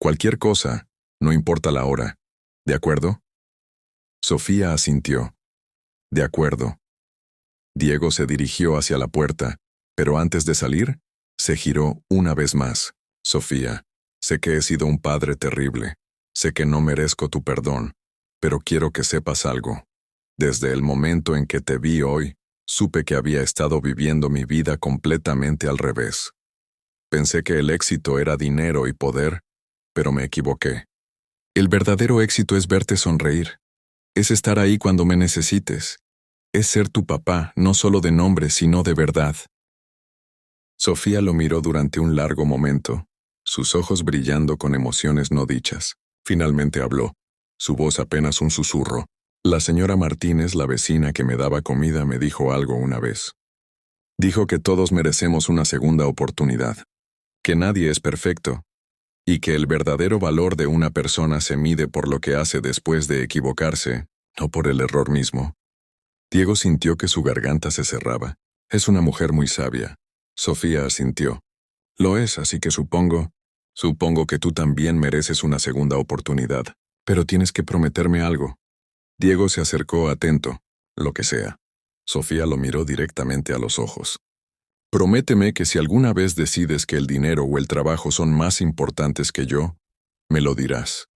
Cualquier cosa, no importa la hora. ¿De acuerdo? Sofía asintió. De acuerdo. Diego se dirigió hacia la puerta, pero antes de salir, se giró una vez más. Sofía, sé que he sido un padre terrible. Sé que no merezco tu perdón, pero quiero que sepas algo. Desde el momento en que te vi hoy, supe que había estado viviendo mi vida completamente al revés. Pensé que el éxito era dinero y poder, pero me equivoqué. El verdadero éxito es verte sonreír. Es estar ahí cuando me necesites. Es ser tu papá, no solo de nombre, sino de verdad. Sofía lo miró durante un largo momento, sus ojos brillando con emociones no dichas. Finalmente habló, su voz apenas un susurro. La señora Martínez, la vecina que me daba comida, me dijo algo una vez. Dijo que todos merecemos una segunda oportunidad, que nadie es perfecto, y que el verdadero valor de una persona se mide por lo que hace después de equivocarse, no por el error mismo. Diego sintió que su garganta se cerraba. Es una mujer muy sabia. Sofía asintió. Lo es, así que supongo que tú también mereces una segunda oportunidad, pero tienes que prometerme algo. Diego se acercó atento, lo que sea. Sofía lo miró directamente a los ojos. Prométeme que si alguna vez decides que el dinero o el trabajo son más importantes que yo, me lo dirás.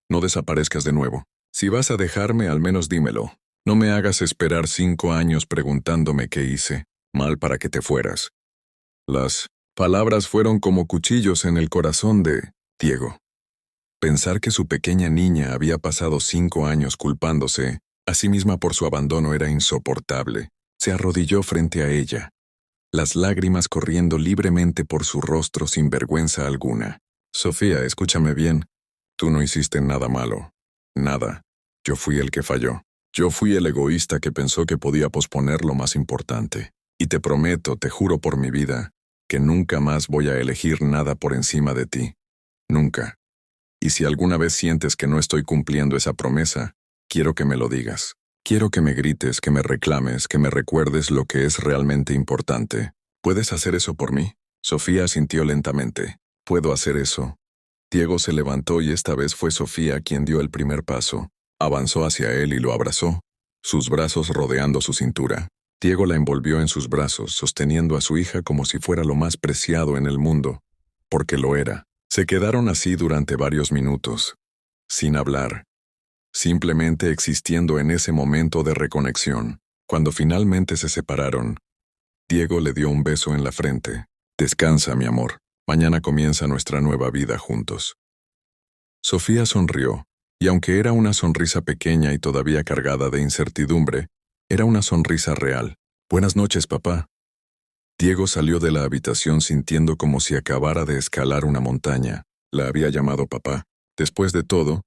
No desaparezcas de nuevo. Si vas a dejarme, al menos dímelo. No me hagas esperar 5 años preguntándome qué hice mal para que te fueras. Las palabras fueron como cuchillos en el corazón de Diego. Pensar que su pequeña niña había pasado 5 años culpándose a sí misma por su abandono era insoportable. Se arrodilló frente a ella, las lágrimas corriendo libremente por su rostro sin vergüenza alguna. Sofía, escúchame bien. Tú no hiciste nada malo. Nada. Yo fui el que falló. Yo fui el egoísta que pensó que podía posponer lo más importante. Y te prometo, te juro por mi vida, que nunca más voy a elegir nada por encima de ti. Nunca. Y si alguna vez sientes que no estoy cumpliendo esa promesa, quiero que me lo digas. Quiero que me grites, que me reclames, que me recuerdes lo que es realmente importante. ¿Puedes hacer eso por mí? Sofía asintió lentamente. ¿Puedo hacer eso? Diego se levantó y esta vez fue Sofía quien dio el primer paso. Avanzó hacia él y lo abrazó, sus brazos rodeando su cintura. Diego la envolvió en sus brazos, sosteniendo a su hija como si fuera lo más preciado en el mundo, porque lo era. Se quedaron así durante varios minutos, sin hablar, simplemente existiendo en ese momento de reconexión. Cuando finalmente se separaron, Diego le dio un beso en la frente. Descansa, mi amor. Mañana comienza nuestra nueva vida juntos. Sofía sonrió, y aunque era una sonrisa pequeña y todavía cargada de incertidumbre, era una sonrisa real. Buenas noches, papá. Diego salió de la habitación sintiendo como si acabara de escalar una montaña. La había llamado papá. Después de todo,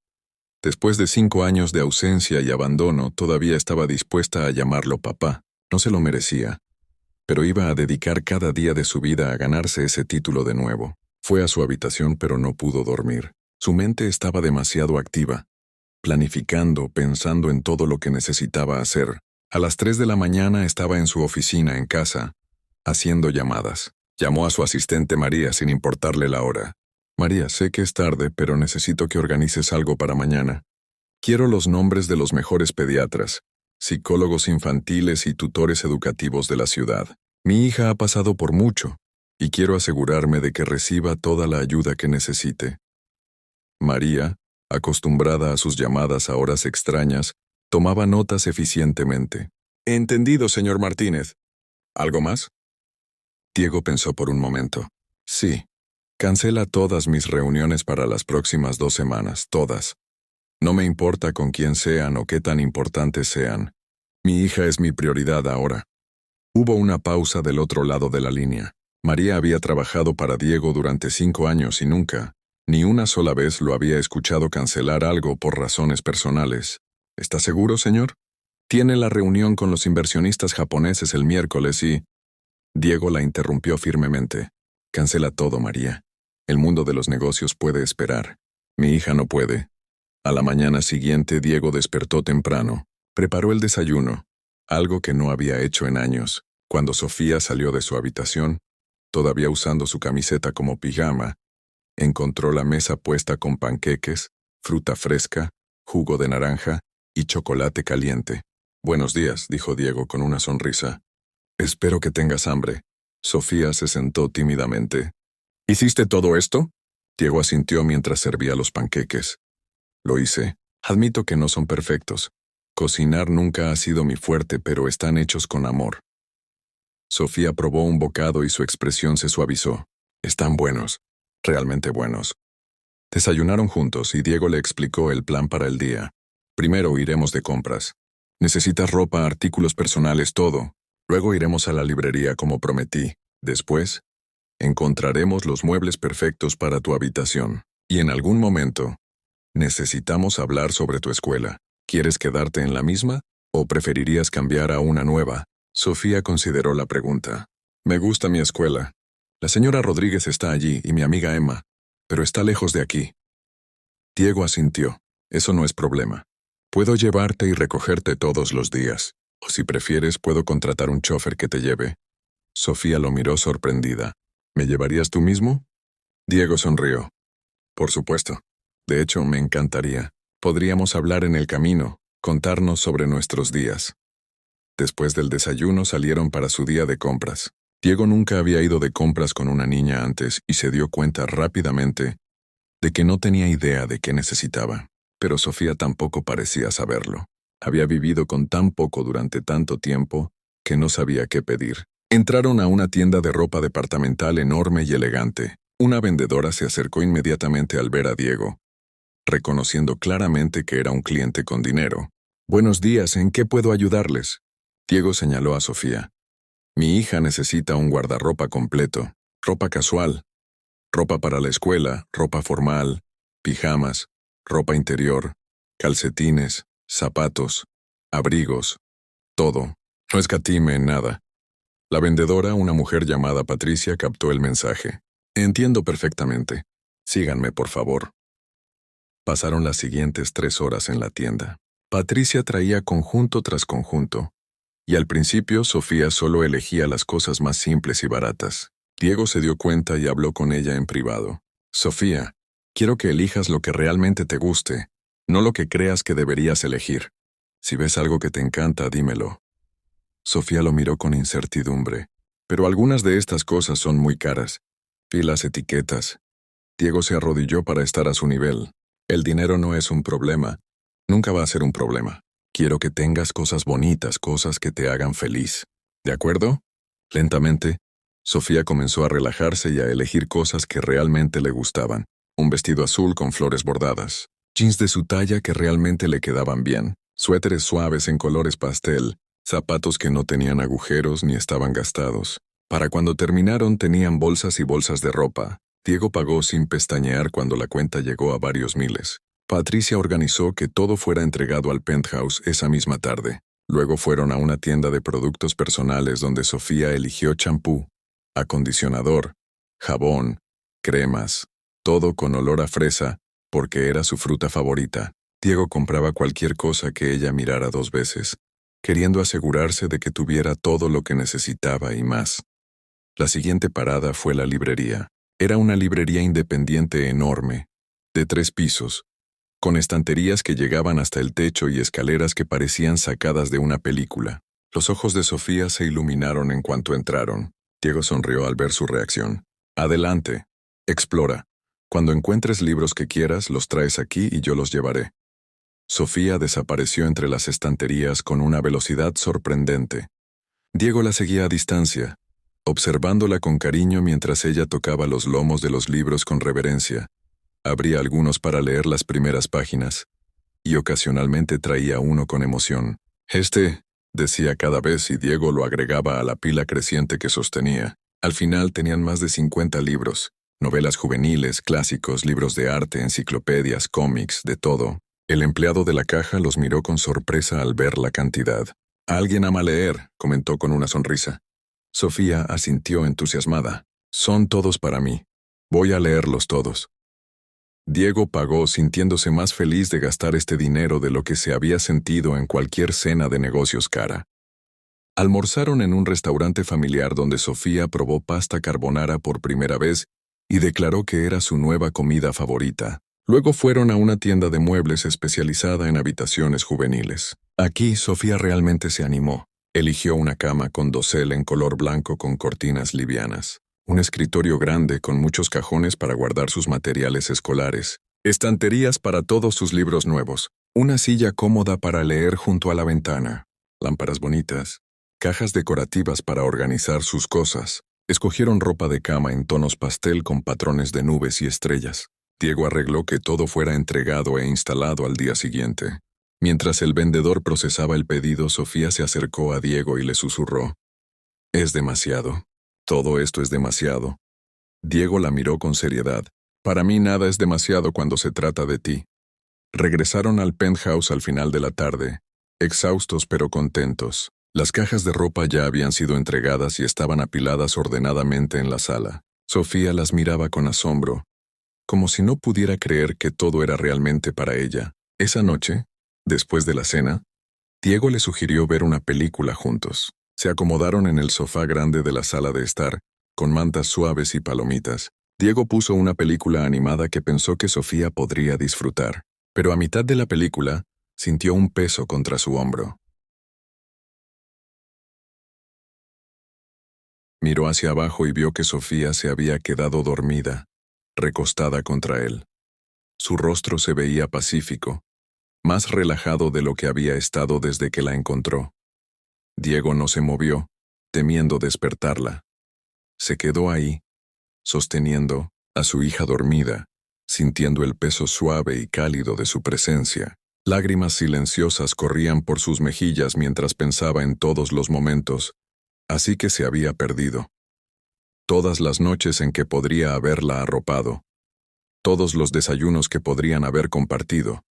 después de 5 años de ausencia y abandono, todavía estaba dispuesta a llamarlo papá. No se lo merecía, pero iba a dedicar cada día de su vida a ganarse ese título de nuevo. Fue a su habitación, pero no pudo dormir. Su mente estaba demasiado activa, planificando, pensando en todo lo que necesitaba hacer. A las 3 de la mañana estaba en su oficina en casa, haciendo llamadas. Llamó a su asistente María sin importarle la hora. María, sé que es tarde, pero necesito que organices algo para mañana. Quiero los nombres de los mejores pediatras, psicólogos infantiles y tutores educativos de la ciudad. Mi hija ha pasado por mucho, y quiero asegurarme de que reciba toda la ayuda que necesite. María, acostumbrada a sus llamadas a horas extrañas, tomaba notas eficientemente. Entendido, señor Martínez. ¿Algo más? Diego pensó por un momento. Sí. Cancela todas mis reuniones para las próximas 2 semanas, todas. No me importa con quién sean o qué tan importantes sean. Mi hija es mi prioridad ahora. Hubo una pausa del otro lado de la línea. María había trabajado para Diego durante 5 años y nunca, ni una sola vez lo había escuchado cancelar algo por razones personales. ¿Está seguro, señor? Tiene la reunión con los inversionistas japoneses el miércoles y... Diego la interrumpió firmemente. Cancela todo, María. El mundo de los negocios puede esperar. Mi hija no puede. A la mañana siguiente, Diego despertó temprano. Preparó el desayuno, algo que no había hecho en años. Cuando Sofía salió de su habitación, todavía usando su camiseta como pijama, encontró la mesa puesta con panqueques, fruta fresca, jugo de naranja y chocolate caliente. Buenos días, dijo Diego con una sonrisa. Espero que tengas hambre. Sofía se sentó tímidamente. ¿Hiciste todo esto? Diego asintió mientras servía los panqueques. Lo hice. Admito que no son perfectos. Cocinar nunca ha sido mi fuerte, pero están hechos con amor. Sofía probó un bocado y su expresión se suavizó. Están buenos, realmente buenos. Desayunaron juntos y Diego le explicó el plan para el día. Primero iremos de compras. Necesitas ropa, artículos personales, todo. Luego iremos a la librería como prometí. Después, encontraremos los muebles perfectos para tu habitación. Y en algún momento, necesitamos hablar sobre tu escuela. ¿Quieres quedarte en la misma o preferirías cambiar a una nueva? Sofía consideró la pregunta. Me gusta mi escuela. La señora Rodríguez está allí y mi amiga Emma, pero está lejos de aquí. Diego asintió. Eso no es problema. Puedo llevarte y recogerte todos los días. O si prefieres, puedo contratar un chofer que te lleve. Sofía lo miró sorprendida. ¿Me llevarías tú mismo? Diego sonrió. Por supuesto. De hecho, me encantaría. Podríamos hablar en el camino, contarnos sobre nuestros días. Después del desayuno salieron para su día de compras. Diego nunca había ido de compras con una niña antes y se dio cuenta rápidamente de que no tenía idea de qué necesitaba. Pero Sofía tampoco parecía saberlo. Había vivido con tan poco durante tanto tiempo que no sabía qué pedir. Entraron a una tienda de ropa departamental enorme y elegante. Una vendedora se acercó inmediatamente al ver a Diego, reconociendo claramente que era un cliente con dinero. Buenos días, ¿en qué puedo ayudarles? Diego señaló a Sofía. Mi hija necesita un guardarropa completo, ropa casual, ropa para la escuela, ropa formal, pijamas, ropa interior, calcetines, zapatos, abrigos, todo. No escatime en nada. La vendedora, una mujer llamada Patricia, captó el mensaje. Entiendo perfectamente. Síganme, por favor. Pasaron las siguientes 3 horas en la tienda. Patricia traía conjunto tras conjunto, y al principio Sofía solo elegía las cosas más simples y baratas. Diego se dio cuenta y habló con ella en privado. Sofía, quiero que elijas lo que realmente te guste, no lo que creas que deberías elegir. Si ves algo que te encanta, dímelo. Sofía lo miró con incertidumbre. Pero algunas de estas cosas son muy caras. Vi las etiquetas. Diego se arrodilló para estar a su nivel. El dinero no es un problema. Nunca va a ser un problema. Quiero que tengas cosas bonitas, cosas que te hagan feliz. ¿De acuerdo? Lentamente, Sofía comenzó a relajarse y a elegir cosas que realmente le gustaban. Un vestido azul con flores bordadas. Jeans de su talla que realmente le quedaban bien. Suéteres suaves en colores pastel. Zapatos que no tenían agujeros ni estaban gastados. Para cuando terminaron tenían bolsas y bolsas de ropa. Diego pagó sin pestañear cuando la cuenta llegó a varios miles. Patricia organizó que todo fuera entregado al penthouse esa misma tarde. Luego fueron a una tienda de productos personales donde Sofía eligió champú, acondicionador, jabón, cremas, todo con olor a fresa, porque era su fruta favorita. Diego compraba cualquier cosa que ella mirara 2 veces, queriendo asegurarse de que tuviera todo lo que necesitaba y más. La siguiente parada fue la librería. Era una librería independiente enorme, de 3 pisos, con estanterías que llegaban hasta el techo y escaleras que parecían sacadas de una película. Los ojos de Sofía se iluminaron en cuanto entraron. Diego sonrió al ver su reacción. Adelante, explora. Cuando encuentres libros que quieras, los traes aquí y yo los llevaré. Sofía desapareció entre las estanterías con una velocidad sorprendente. Diego la seguía a distancia, observándola con cariño mientras ella tocaba los lomos de los libros con reverencia. Abría algunos para leer las primeras páginas, y ocasionalmente traía uno con emoción. Decía cada vez y Diego lo agregaba a la pila creciente que sostenía. Al final tenían más de 50 libros, novelas juveniles, clásicos, libros de arte, enciclopedias, cómics, de todo. El empleado de la caja los miró con sorpresa al ver la cantidad. «Alguien ama leer», comentó con una sonrisa. Sofía asintió entusiasmada. «Son todos para mí. Voy a leerlos todos». Diego pagó sintiéndose más feliz de gastar este dinero de lo que se había sentido en cualquier cena de negocios cara. Almorzaron en un restaurante familiar donde Sofía probó pasta carbonara por primera vez y declaró que era su nueva comida favorita. Luego fueron a una tienda de muebles especializada en habitaciones juveniles. Aquí Sofía realmente se animó. Eligió una cama con dosel en color blanco con cortinas livianas, un escritorio grande con muchos cajones para guardar sus materiales escolares, estanterías para todos sus libros nuevos, una silla cómoda para leer junto a la ventana, lámparas bonitas, cajas decorativas para organizar sus cosas. Escogieron ropa de cama en tonos pastel con patrones de nubes y estrellas. Diego arregló que todo fuera entregado e instalado al día siguiente. Mientras el vendedor procesaba el pedido, Sofía se acercó a Diego y le susurró: «Es demasiado. Todo esto es demasiado». Diego la miró con seriedad. «Para mí nada es demasiado cuando se trata de ti». Regresaron al penthouse al final de la tarde, exhaustos pero contentos. Las cajas de ropa ya habían sido entregadas y estaban apiladas ordenadamente en la sala. Sofía las miraba con asombro, como si no pudiera creer que todo era realmente para ella. Esa noche, después de la cena, Diego le sugirió ver una película juntos. Se acomodaron en el sofá grande de la sala de estar, con mantas suaves y palomitas. Diego puso una película animada que pensó que Sofía podría disfrutar, pero a mitad de la película, sintió un peso contra su hombro. Miró hacia abajo y vio que Sofía se había quedado dormida, recostada contra él. Su rostro se veía pacífico, más relajado de lo que había estado desde que la encontró. Diego no se movió, temiendo despertarla. Se quedó ahí, sosteniendo a su hija dormida, sintiendo el peso suave y cálido de su presencia. Lágrimas silenciosas corrían por sus mejillas mientras pensaba en todos los momentos, así que se había perdido. Todas las noches en que podría haberla arropado, todos los desayunos que podrían haber compartido,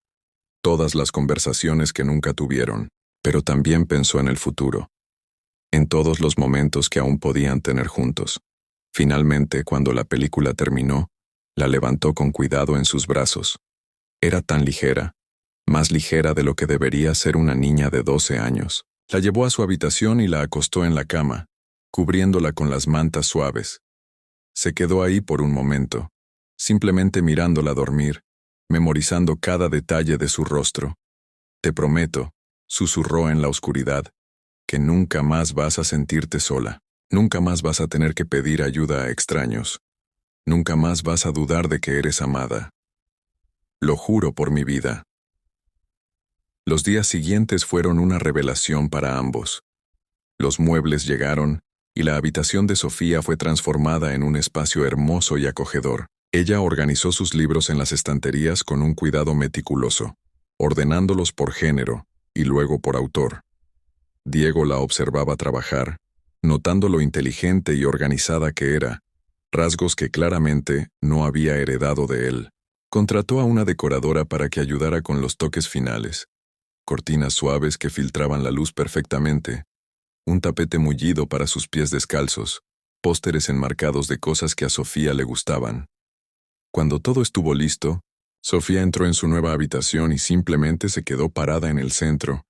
todas las conversaciones que nunca tuvieron, pero también pensó en el futuro, en todos los momentos que aún podían tener juntos. Finalmente, cuando la película terminó, la levantó con cuidado en sus brazos. Era tan ligera, más ligera de lo que debería ser una niña de 12 años. La llevó a su habitación y la acostó en la cama, cubriéndola con las mantas suaves. Se quedó ahí por un momento, simplemente mirándola dormir, memorizando cada detalle de su rostro. «Te prometo», susurró en la oscuridad, «que nunca más vas a sentirte sola. Nunca más vas a tener que pedir ayuda a extraños. Nunca más vas a dudar de que eres amada. Lo juro por mi vida». Los días siguientes fueron una revelación para ambos. Los muebles llegaron, y la habitación de Sofía fue transformada en un espacio hermoso y acogedor. Ella organizó sus libros en las estanterías con un cuidado meticuloso, ordenándolos por género y luego por autor. Diego la observaba trabajar, notando lo inteligente y organizada que era, rasgos que claramente no había heredado de él. Contrató a una decoradora para que ayudara con los toques finales, cortinas suaves que filtraban la luz perfectamente, un tapete mullido para sus pies descalzos, pósteres enmarcados de cosas que a Sofía le gustaban. Cuando todo estuvo listo, Sofía entró en su nueva habitación y simplemente se quedó parada en el centro,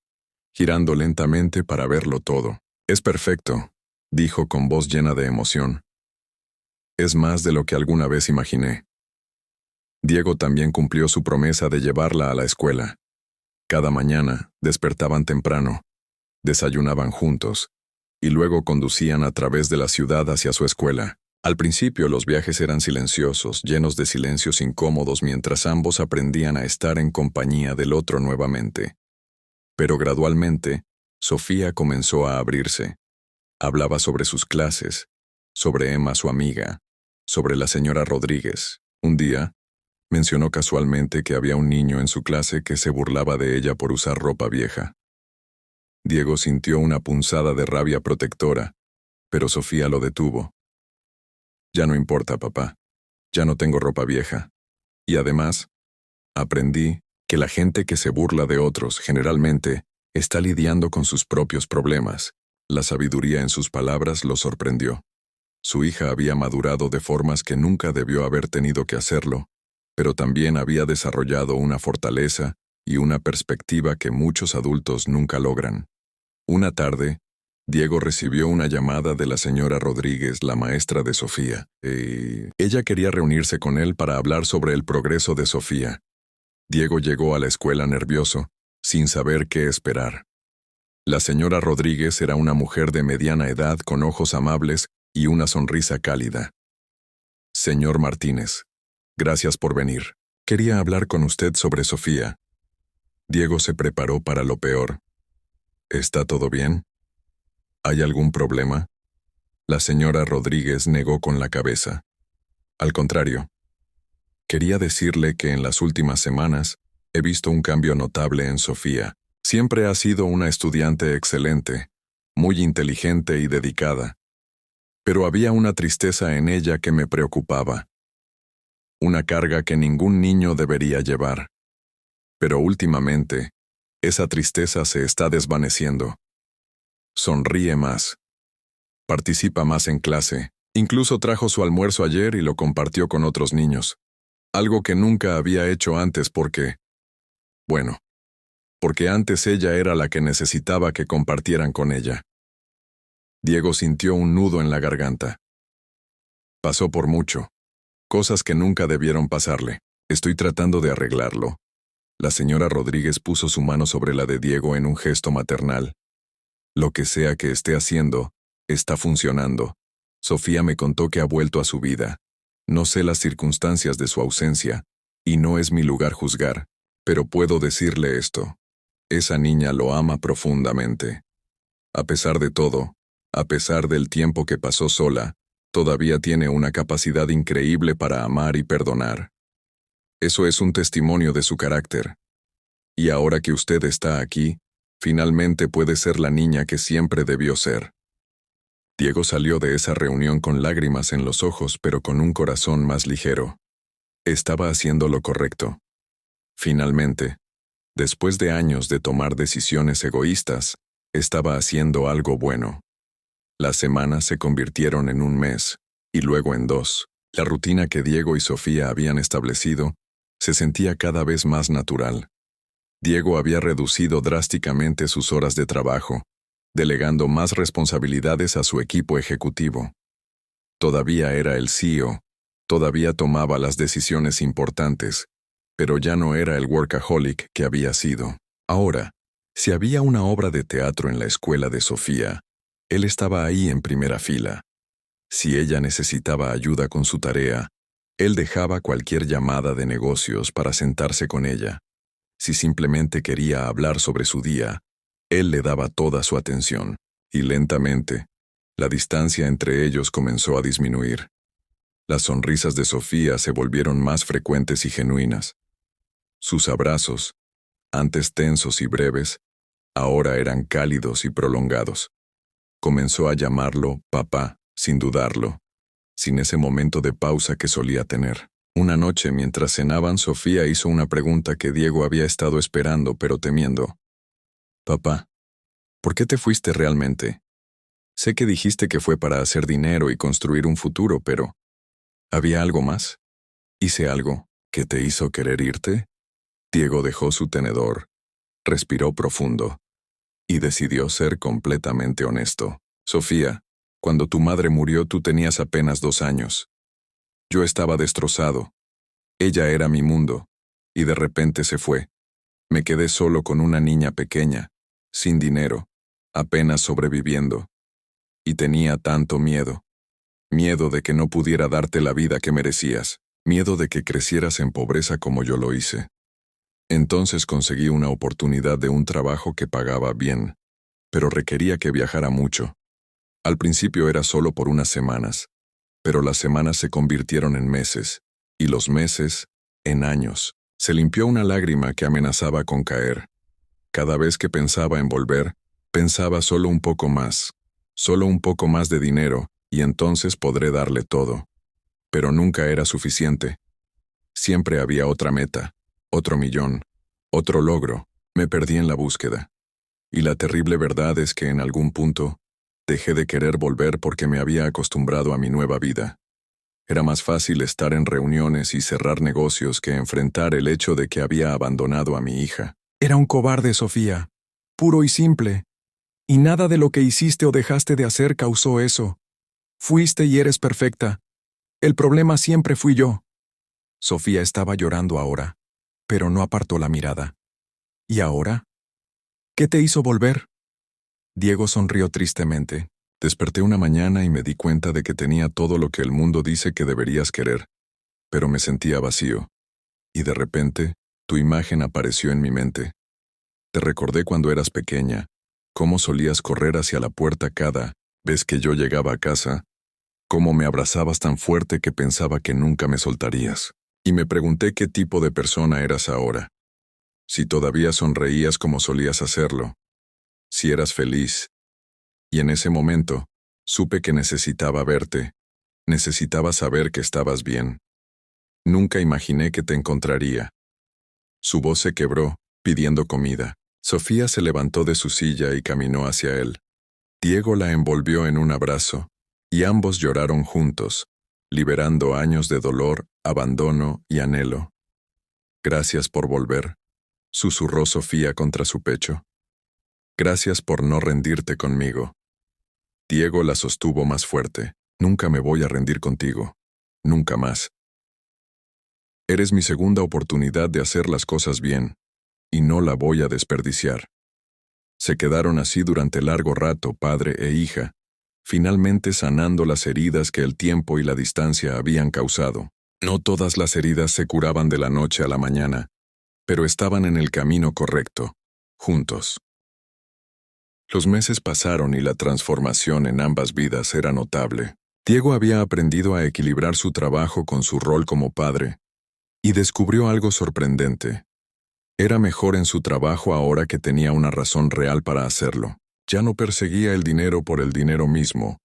girando lentamente para verlo todo. «Es perfecto», dijo con voz llena de emoción. «Es más de lo que alguna vez imaginé». Diego también cumplió su promesa de llevarla a la escuela. Cada mañana despertaban temprano, desayunaban juntos, y luego conducían a través de la ciudad hacia su escuela. Al principio los viajes eran silenciosos, llenos de silencios incómodos mientras ambos aprendían a estar en compañía del otro nuevamente. Pero gradualmente, Sofía comenzó a abrirse. Hablaba sobre sus clases, sobre Emma su amiga, sobre la señora Rodríguez. Un día, mencionó casualmente que había un niño en su clase que se burlaba de ella por usar ropa vieja. Diego sintió una punzada de rabia protectora, pero Sofía lo detuvo. «Ya no importa, papá. Ya no tengo ropa vieja. Y además, aprendí que la gente que se burla de otros generalmente está lidiando con sus propios problemas». La sabiduría en sus palabras lo sorprendió. Su hija había madurado de formas que nunca debió haber tenido que hacerlo, pero también había desarrollado una fortaleza y una perspectiva que muchos adultos nunca logran. Una tarde, Diego recibió una llamada de la señora Rodríguez, la maestra de Sofía. Ella quería reunirse con él para hablar sobre el progreso de Sofía. Diego llegó a la escuela nervioso, sin saber qué esperar. La señora Rodríguez era una mujer de mediana edad con ojos amables y una sonrisa cálida. «Señor Martínez, gracias por venir. Quería hablar con usted sobre Sofía». Diego se preparó para lo peor. «¿Está todo bien? ¿Hay algún problema?» La señora Rodríguez negó con la cabeza. «Al contrario. Quería decirle que en las últimas semanas he visto un cambio notable en Sofía. Siempre ha sido una estudiante excelente, muy inteligente y dedicada. Pero había una tristeza en ella que me preocupaba. Una carga que ningún niño debería llevar. Pero últimamente, esa tristeza se está desvaneciendo. Sonríe más. Participa más en clase. Incluso trajo su almuerzo ayer y lo compartió con otros niños. Algo que nunca había hecho antes porque antes ella era la que necesitaba que compartieran con ella». Diego sintió un nudo en la garganta. Pasó por mucho. Cosas que nunca debieron pasarle. «Estoy tratando de arreglarlo». La señora Rodríguez puso su mano sobre la de Diego en un gesto maternal. «Lo que sea que esté haciendo, está funcionando. Sofía me contó que ha vuelto a su vida. No sé las circunstancias de su ausencia, y no es mi lugar juzgar, pero puedo decirle esto. Esa niña lo ama profundamente. A pesar de todo, a pesar del tiempo que pasó sola, todavía tiene una capacidad increíble para amar y perdonar. Eso es un testimonio de su carácter. Y ahora que usted está aquí, finalmente puede ser la niña que siempre debió ser». Diego salió de esa reunión con lágrimas en los ojos, pero con un corazón más ligero. Estaba haciendo lo correcto. Finalmente, después de años de tomar decisiones egoístas, estaba haciendo algo bueno. Las semanas se convirtieron en un mes, y luego en 2. La rutina que Diego y Sofía habían establecido se sentía cada vez más natural. Diego había reducido drásticamente sus horas de trabajo, delegando más responsabilidades a su equipo ejecutivo. Todavía era el CEO, todavía tomaba las decisiones importantes, pero ya no era el workaholic que había sido. Ahora, si había una obra de teatro en la escuela de Sofía, él estaba ahí en primera fila. Si ella necesitaba ayuda con su tarea, él dejaba cualquier llamada de negocios para sentarse con ella. Si simplemente quería hablar sobre su día, él le daba toda su atención, y lentamente, la distancia entre ellos comenzó a disminuir. Las sonrisas de Sofía se volvieron más frecuentes y genuinas. Sus abrazos, antes tensos y breves, ahora eran cálidos y prolongados. Comenzó a llamarlo papá, sin dudarlo, sin ese momento de pausa que solía tener. Una noche, mientras cenaban, Sofía hizo una pregunta que Diego había estado esperando pero temiendo. Papá, ¿por qué te fuiste realmente? Sé que dijiste que fue para hacer dinero y construir un futuro, pero ¿había algo más? ¿Hice algo que te hizo querer irte? Diego dejó su tenedor, respiró profundo y decidió ser completamente honesto. Sofía, cuando tu madre murió tú tenías apenas 2 años. Yo estaba destrozado. Ella era mi mundo, y de repente se fue. Me quedé solo con una niña pequeña, sin dinero, apenas sobreviviendo. Y tenía tanto miedo. Miedo de que no pudiera darte la vida que merecías. Miedo de que crecieras en pobreza como yo lo hice. Entonces conseguí una oportunidad de un trabajo que pagaba bien, pero requería que viajara mucho. Al principio era solo por unas semanas, pero las semanas se convirtieron en meses, y los meses, en años. Se limpió una lágrima que amenazaba con caer. Cada vez que pensaba en volver, pensaba solo un poco más de dinero, y entonces podré darle todo. Pero nunca era suficiente. Siempre había otra meta, otro millón, otro logro. Me perdí en la búsqueda. Y la terrible verdad es que en algún punto, dejé de querer volver porque me había acostumbrado a mi nueva vida. Era más fácil estar en reuniones y cerrar negocios que enfrentar el hecho de que había abandonado a mi hija. Era un cobarde, Sofía. Puro y simple. Y nada de lo que hiciste o dejaste de hacer causó eso. Fuiste y eres perfecta. El problema siempre fui yo. Sofía estaba llorando ahora, pero no apartó la mirada. ¿Y ahora? ¿Qué te hizo volver? Diego sonrió tristemente. Desperté una mañana y me di cuenta de que tenía todo lo que el mundo dice que deberías querer, pero me sentía vacío. Y de repente, tu imagen apareció en mi mente. Te recordé cuando eras pequeña, cómo solías correr hacia la puerta cada vez que yo llegaba a casa, cómo me abrazabas tan fuerte que pensaba que nunca me soltarías. Y me pregunté qué tipo de persona eras ahora. Si todavía sonreías como solías hacerlo. Si eras feliz. Y en ese momento, supe que necesitaba verte. Necesitaba saber que estabas bien. Nunca imaginé que te encontraría. Su voz se quebró, pidiendo comida. Sofía se levantó de su silla y caminó hacia él. Diego la envolvió en un abrazo, y ambos lloraron juntos, liberando años de dolor, abandono y anhelo. Gracias por volver, susurró Sofía contra su pecho. Gracias por no rendirte conmigo. Diego la sostuvo más fuerte. Nunca me voy a rendir contigo. Nunca más. Eres mi segunda oportunidad de hacer las cosas bien, y no la voy a desperdiciar. Se quedaron así durante largo rato, padre e hija, finalmente sanando las heridas que el tiempo y la distancia habían causado. No todas las heridas se curaban de la noche a la mañana, pero estaban en el camino correcto, juntos. Los meses pasaron y la transformación en ambas vidas era notable. Diego había aprendido a equilibrar su trabajo con su rol como padre, y descubrió algo sorprendente. Era mejor en su trabajo ahora que tenía una razón real para hacerlo. Ya no perseguía el dinero por el dinero mismo,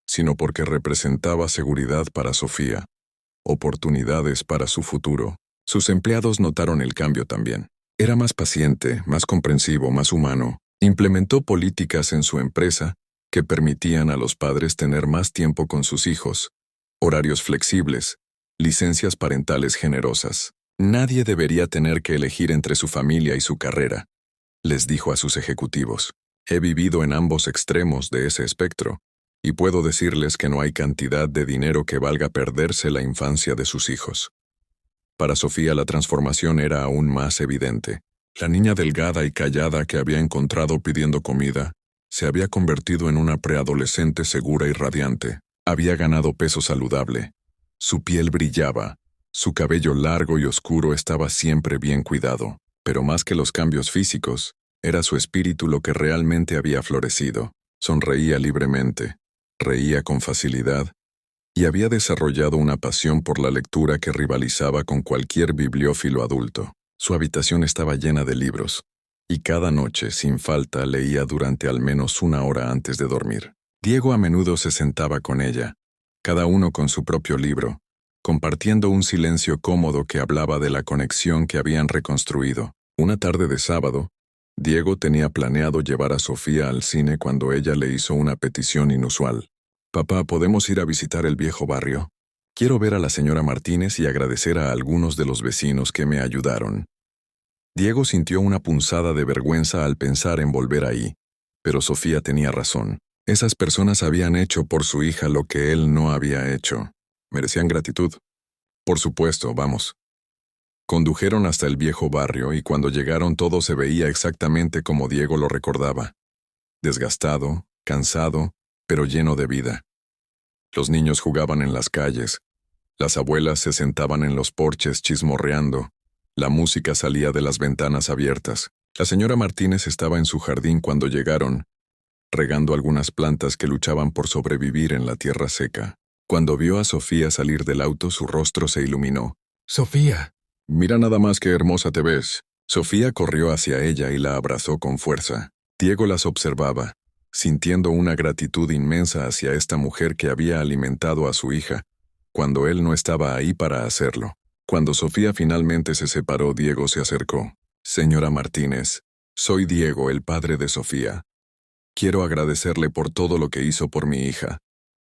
sino porque representaba seguridad para Sofía, oportunidades para su futuro. Sus empleados notaron el cambio también. Era más paciente, más comprensivo, más humano. Implementó políticas en su empresa que permitían a los padres tener más tiempo con sus hijos, horarios flexibles, licencias parentales generosas. Nadie debería tener que elegir entre su familia y su carrera, les dijo a sus ejecutivos. He vivido en ambos extremos de ese espectro, y puedo decirles que no hay cantidad de dinero que valga perderse la infancia de sus hijos. Para Sofía la transformación era aún más evidente. La niña delgada y callada que había encontrado pidiendo comida se había convertido en una preadolescente segura y radiante. Había ganado peso saludable. Su piel brillaba. Su cabello largo y oscuro estaba siempre bien cuidado. Pero más que los cambios físicos, era su espíritu lo que realmente había florecido. Sonreía libremente, reía con facilidad, y había desarrollado una pasión por la lectura que rivalizaba con cualquier bibliófilo adulto. Su habitación estaba llena de libros, y cada noche, sin falta, leía durante al menos 1 hora antes de dormir. Diego a menudo se sentaba con ella, cada uno con su propio libro, compartiendo un silencio cómodo que hablaba de la conexión que habían reconstruido. Una tarde de sábado, Diego tenía planeado llevar a Sofía al cine cuando ella le hizo una petición inusual. «Papá, ¿podemos ir a visitar el viejo barrio? Quiero ver a la señora Martínez y agradecer a algunos de los vecinos que me ayudaron». Diego sintió una punzada de vergüenza al pensar en volver ahí, pero Sofía tenía razón. Esas personas habían hecho por su hija lo que él no había hecho. Merecían gratitud. Por supuesto, vamos. Condujeron hasta el viejo barrio y cuando llegaron todo se veía exactamente como Diego lo recordaba. Desgastado, cansado, pero lleno de vida. Los niños jugaban en las calles. Las abuelas se sentaban en los porches chismorreando. La música salía de las ventanas abiertas. La señora Martínez estaba en su jardín cuando llegaron, regando algunas plantas que luchaban por sobrevivir en la tierra seca. Cuando vio a Sofía salir del auto, su rostro se iluminó. «Sofía, mira nada más qué hermosa te ves». Sofía corrió hacia ella y la abrazó con fuerza. Diego las observaba, sintiendo una gratitud inmensa hacia esta mujer que había alimentado a su hija, cuando él no estaba ahí para hacerlo. Cuando Sofía finalmente se separó, Diego se acercó. «Señora Martínez, soy Diego, el padre de Sofía. Quiero agradecerle por todo lo que hizo por mi hija,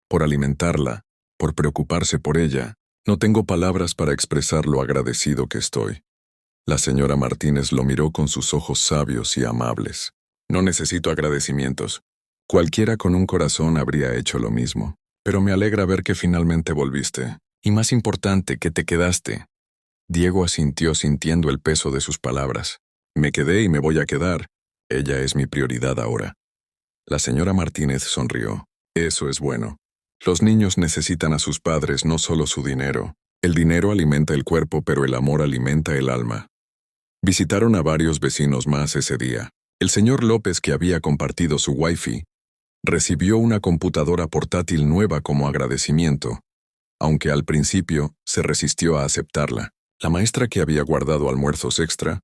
por alimentarla, por preocuparse por ella. No tengo palabras para expresar lo agradecido que estoy». La señora Martínez lo miró con sus ojos sabios y amables. «No necesito agradecimientos. Cualquiera con un corazón habría hecho lo mismo. Pero me alegra ver que finalmente volviste. Y más importante, que te quedaste». Diego asintió sintiendo el peso de sus palabras. «Me quedé y me voy a quedar. Ella es mi prioridad ahora». La señora Martínez sonrió. «Eso es bueno. Los niños necesitan a sus padres, no solo su dinero. El dinero alimenta el cuerpo, pero el amor alimenta el alma». Visitaron a varios vecinos más ese día. El señor López, que había compartido su wifi, recibió una computadora portátil nueva como agradecimiento, aunque al principio se resistió a aceptarla. La maestra, que había guardado almuerzos extra,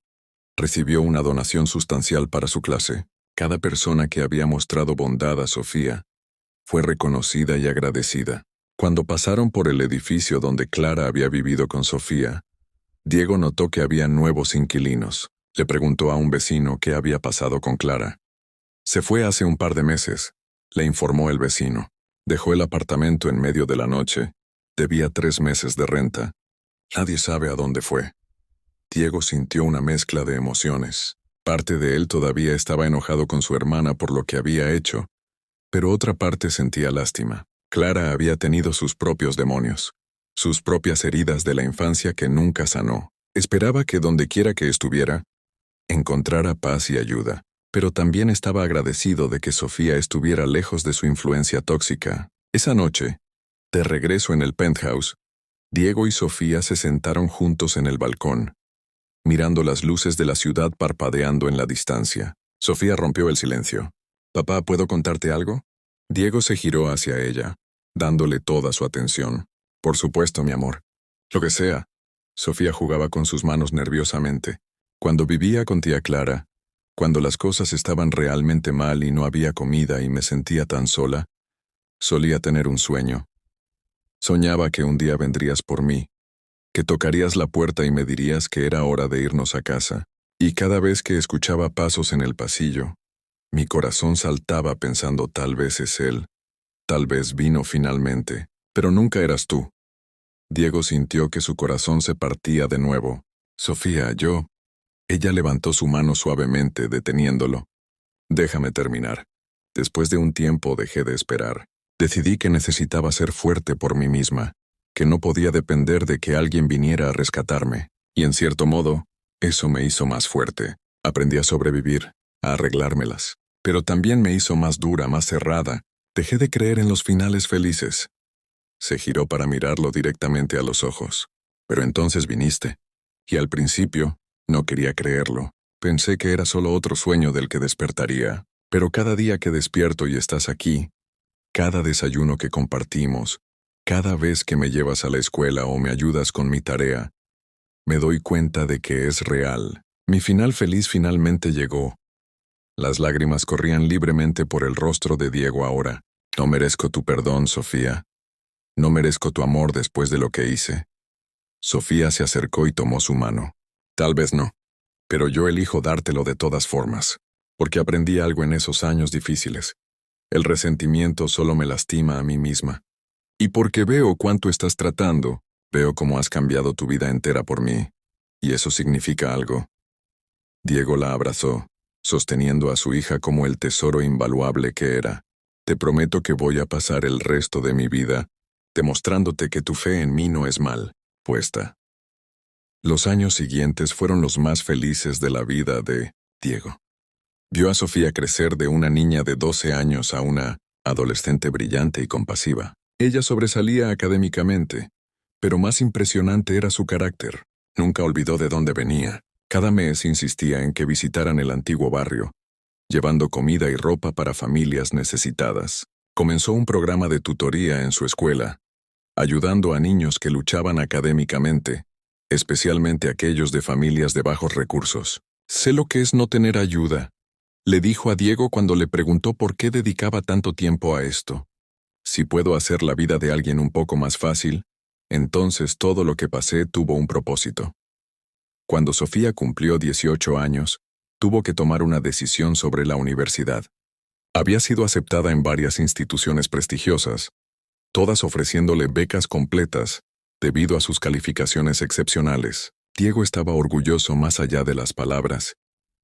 recibió una donación sustancial para su clase. Cada persona que había mostrado bondad a Sofía fue reconocida y agradecida. Cuando pasaron por el edificio donde Clara había vivido con Sofía, Diego notó que había nuevos inquilinos. Le preguntó a un vecino qué había pasado con Clara. «Se fue hace un par de meses», le informó el vecino. «Dejó el apartamento en medio de la noche. Debía 3 meses de renta. Nadie sabe a dónde fue». Diego sintió una mezcla de emociones. Parte de él todavía estaba enojado con su hermana por lo que había hecho, pero otra parte sentía lástima. Clara había tenido sus propios demonios, sus propias heridas de la infancia que nunca sanó. Esperaba que dondequiera que estuviera, encontrara paz y ayuda, pero también estaba agradecido de que Sofía estuviera lejos de su influencia tóxica. Esa noche, de regreso en el penthouse, Diego y Sofía se sentaron juntos en el balcón, mirando las luces de la ciudad parpadeando en la distancia. Sofía rompió el silencio. «Papá, ¿puedo contarte algo?» Diego se giró hacia ella, dándole toda su atención. «Por supuesto, mi amor. Lo que sea». Sofía jugaba con sus manos nerviosamente. «Cuando vivía con tía Clara, cuando las cosas estaban realmente mal y no había comida y me sentía tan sola, solía tener un sueño. Soñaba que un día vendrías por mí, que tocarías la puerta y me dirías que era hora de irnos a casa. Y cada vez que escuchaba pasos en el pasillo, mi corazón saltaba pensando tal vez es él, tal vez vino finalmente, pero nunca eras tú». Diego sintió que su corazón se partía de nuevo. «Sofía, yo...» Ella levantó su mano suavemente, deteniéndolo. «Déjame terminar. Después de un tiempo dejé de esperar. Decidí que necesitaba ser fuerte por mí misma, que no podía depender de que alguien viniera a rescatarme. Y en cierto modo, eso me hizo más fuerte. Aprendí a sobrevivir, a arreglármelas. Pero también me hizo más dura, más cerrada. Dejé de creer en los finales felices». Se giró para mirarlo directamente a los ojos. «Pero entonces viniste. Y al principio, no quería creerlo. Pensé que era solo otro sueño del que despertaría. Pero cada día que despierto y estás aquí, cada desayuno que compartimos, cada vez que me llevas a la escuela o me ayudas con mi tarea, me doy cuenta de que es real. Mi final feliz finalmente llegó». Las lágrimas corrían libremente por el rostro de Diego ahora. No merezco tu perdón, Sofía. No merezco tu amor después de lo que hice. Sofía se acercó y tomó su mano. Tal vez no, pero yo elijo dártelo de todas formas, porque aprendí algo en esos años difíciles. El resentimiento solo me lastima a mí misma. Y porque veo cuánto estás tratando, veo cómo has cambiado tu vida entera por mí. Y eso significa algo. Diego la abrazó, sosteniendo a su hija como el tesoro invaluable que era. Te prometo que voy a pasar el resto de mi vida demostrándote que tu fe en mí no es mal puesta. Los años siguientes fueron los más felices de la vida de Diego. Vio a Sofía crecer de una niña de 12 años a una adolescente brillante y compasiva. Ella sobresalía académicamente, pero más impresionante era su carácter. Nunca olvidó de dónde venía. Cada mes insistía en que visitaran el antiguo barrio, llevando comida y ropa para familias necesitadas. Comenzó un programa de tutoría en su escuela, ayudando a niños que luchaban académicamente, especialmente aquellos de familias de bajos recursos. Sé lo que es no tener ayuda, le dijo a Diego cuando le preguntó por qué dedicaba tanto tiempo a esto. Si puedo hacer la vida de alguien un poco más fácil, entonces todo lo que pasé tuvo un propósito. Cuando Sofía cumplió 18 años, tuvo que tomar una decisión sobre la universidad. Había sido aceptada en varias instituciones prestigiosas, todas ofreciéndole becas completas, debido a sus calificaciones excepcionales. Diego estaba orgulloso más allá de las palabras,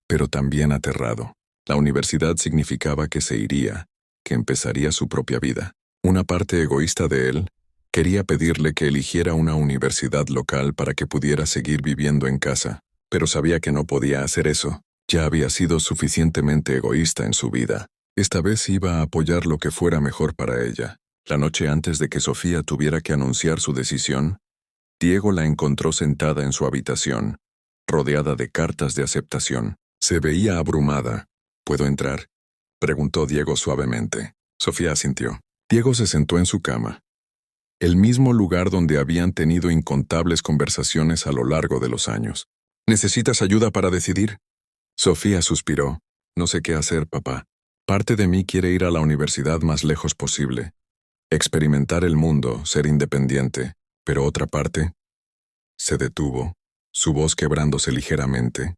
pero también aterrado. La universidad significaba que se iría, que empezaría su propia vida. Una parte egoísta de él quería pedirle que eligiera una universidad local para que pudiera seguir viviendo en casa, pero sabía que no podía hacer eso. Ya había sido suficientemente egoísta en su vida. Esta vez iba a apoyar lo que fuera mejor para ella. La noche antes de que Sofía tuviera que anunciar su decisión, Diego la encontró sentada en su habitación, rodeada de cartas de aceptación. Se veía abrumada. ¿Puedo entrar?, preguntó Diego suavemente. Sofía asintió. Diego se sentó en su cama, el mismo lugar donde habían tenido incontables conversaciones a lo largo de los años. ¿Necesitas ayuda para decidir? Sofía suspiró. No sé qué hacer, papá. Parte de mí quiere ir a la universidad más lejos posible, experimentar el mundo, ser independiente, pero otra parte... Se detuvo, su voz quebrándose ligeramente.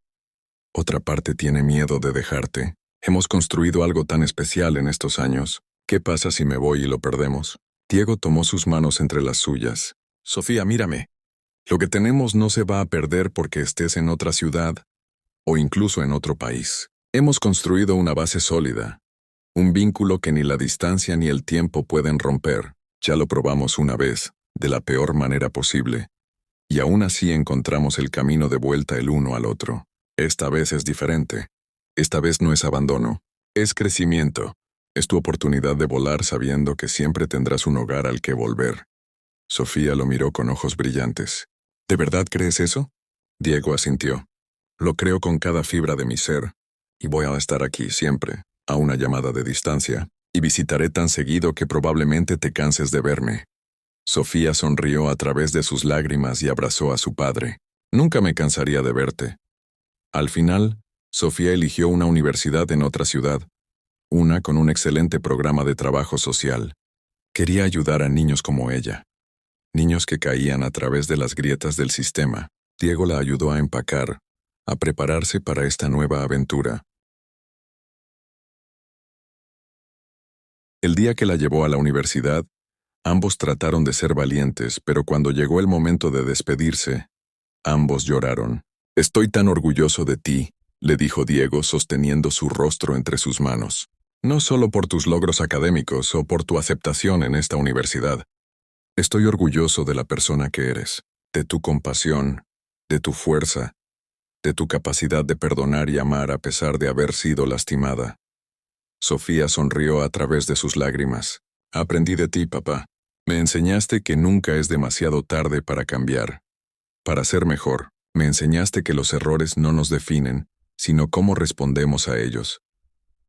Otra parte tiene miedo de dejarte. Hemos construido algo tan especial en estos años. ¿Qué pasa si me voy y lo perdemos? Diego tomó sus manos entre las suyas. Sofía, mírame. Lo que tenemos no se va a perder porque estés en otra ciudad o incluso en otro país. Hemos construido una base sólida, un vínculo que ni la distancia ni el tiempo pueden romper. Ya lo probamos una vez, de la peor manera posible, y aún así encontramos el camino de vuelta el uno al otro. Esta vez es diferente. Esta vez no es abandono, es crecimiento. Es tu oportunidad de volar sabiendo que siempre tendrás un hogar al que volver. Sofía lo miró con ojos brillantes. ¿De verdad crees eso? Diego asintió. Lo creo con cada fibra de mi ser, y voy a estar aquí siempre, a una llamada de distancia, y visitaré tan seguido que probablemente te canses de verme. Sofía sonrió a través de sus lágrimas y abrazó a su padre. Nunca me cansaría de verte. Al final, Sofía eligió una universidad en otra ciudad, una con un excelente programa de trabajo social. Quería ayudar a niños como ella, niños que caían a través de las grietas del sistema. Diego la ayudó a empacar, a prepararse para esta nueva aventura. El día que la llevó a la universidad, ambos trataron de ser valientes, pero cuando llegó el momento de despedirse, ambos lloraron. Estoy tan orgulloso de ti, le dijo Diego sosteniendo su rostro entre sus manos. No solo por tus logros académicos o por tu aceptación en esta universidad. Estoy orgulloso de la persona que eres, de tu compasión, de tu fuerza, de tu capacidad de perdonar y amar a pesar de haber sido lastimada. Sofía sonrió a través de sus lágrimas. Aprendí de ti, papá. Me enseñaste que nunca es demasiado tarde para cambiar, para ser mejor. Me enseñaste que los errores no nos definen, sino cómo respondemos a ellos.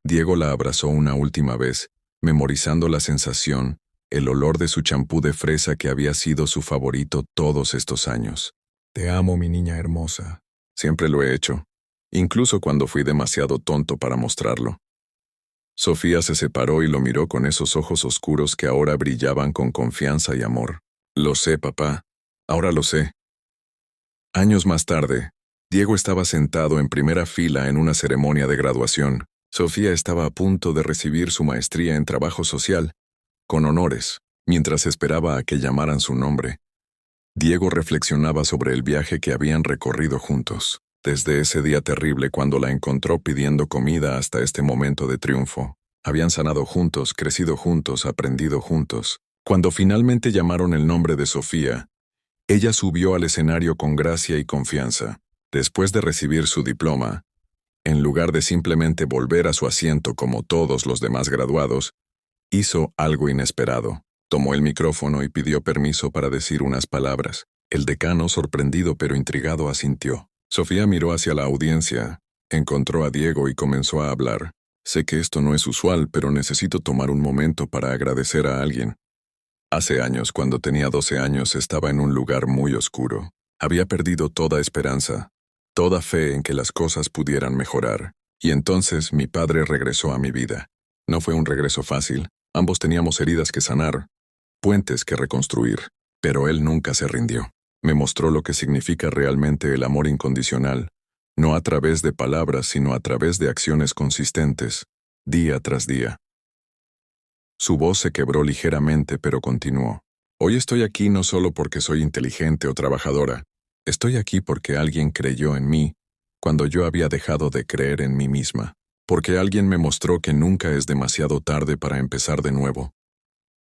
Diego la abrazó una última vez, memorizando la sensación, el olor de su champú de fresa que había sido su favorito todos estos años. Te amo, mi niña hermosa. Siempre lo he hecho, incluso cuando fui demasiado tonto para mostrarlo. Sofía se separó y lo miró con esos ojos oscuros que ahora brillaban con confianza y amor. Lo sé, papá. Ahora lo sé. Años más tarde, Diego estaba sentado en primera fila en una ceremonia de graduación. Sofía estaba a punto de recibir su maestría en trabajo social, con honores, mientras esperaba a que llamaran su nombre. Diego reflexionaba sobre el viaje que habían recorrido juntos, desde ese día terrible cuando la encontró pidiendo comida hasta este momento de triunfo. Habían sanado juntos, crecido juntos, aprendido juntos. Cuando finalmente llamaron el nombre de Sofía, ella subió al escenario con gracia y confianza. Después de recibir su diploma, en lugar de simplemente volver a su asiento como todos los demás graduados, hizo algo inesperado. Tomó el micrófono y pidió permiso para decir unas palabras. El decano, sorprendido pero intrigado, asintió. Sofía miró hacia la audiencia, encontró a Diego y comenzó a hablar. Sé que esto no es usual, pero necesito tomar un momento para agradecer a alguien. Hace años, cuando tenía 12 años, estaba en un lugar muy oscuro. Había perdido toda esperanza, toda fe en que las cosas pudieran mejorar. Y entonces mi padre regresó a mi vida. No fue un regreso fácil. Ambos teníamos heridas que sanar, puentes que reconstruir, pero él nunca se rindió. Me mostró lo que significa realmente el amor incondicional, no a través de palabras, sino a través de acciones consistentes, día tras día. Su voz se quebró ligeramente, pero continuó. Hoy estoy aquí no solo porque soy inteligente o trabajadora. Estoy aquí porque alguien creyó en mí cuando yo había dejado de creer en mí misma. Porque alguien me mostró que nunca es demasiado tarde para empezar de nuevo.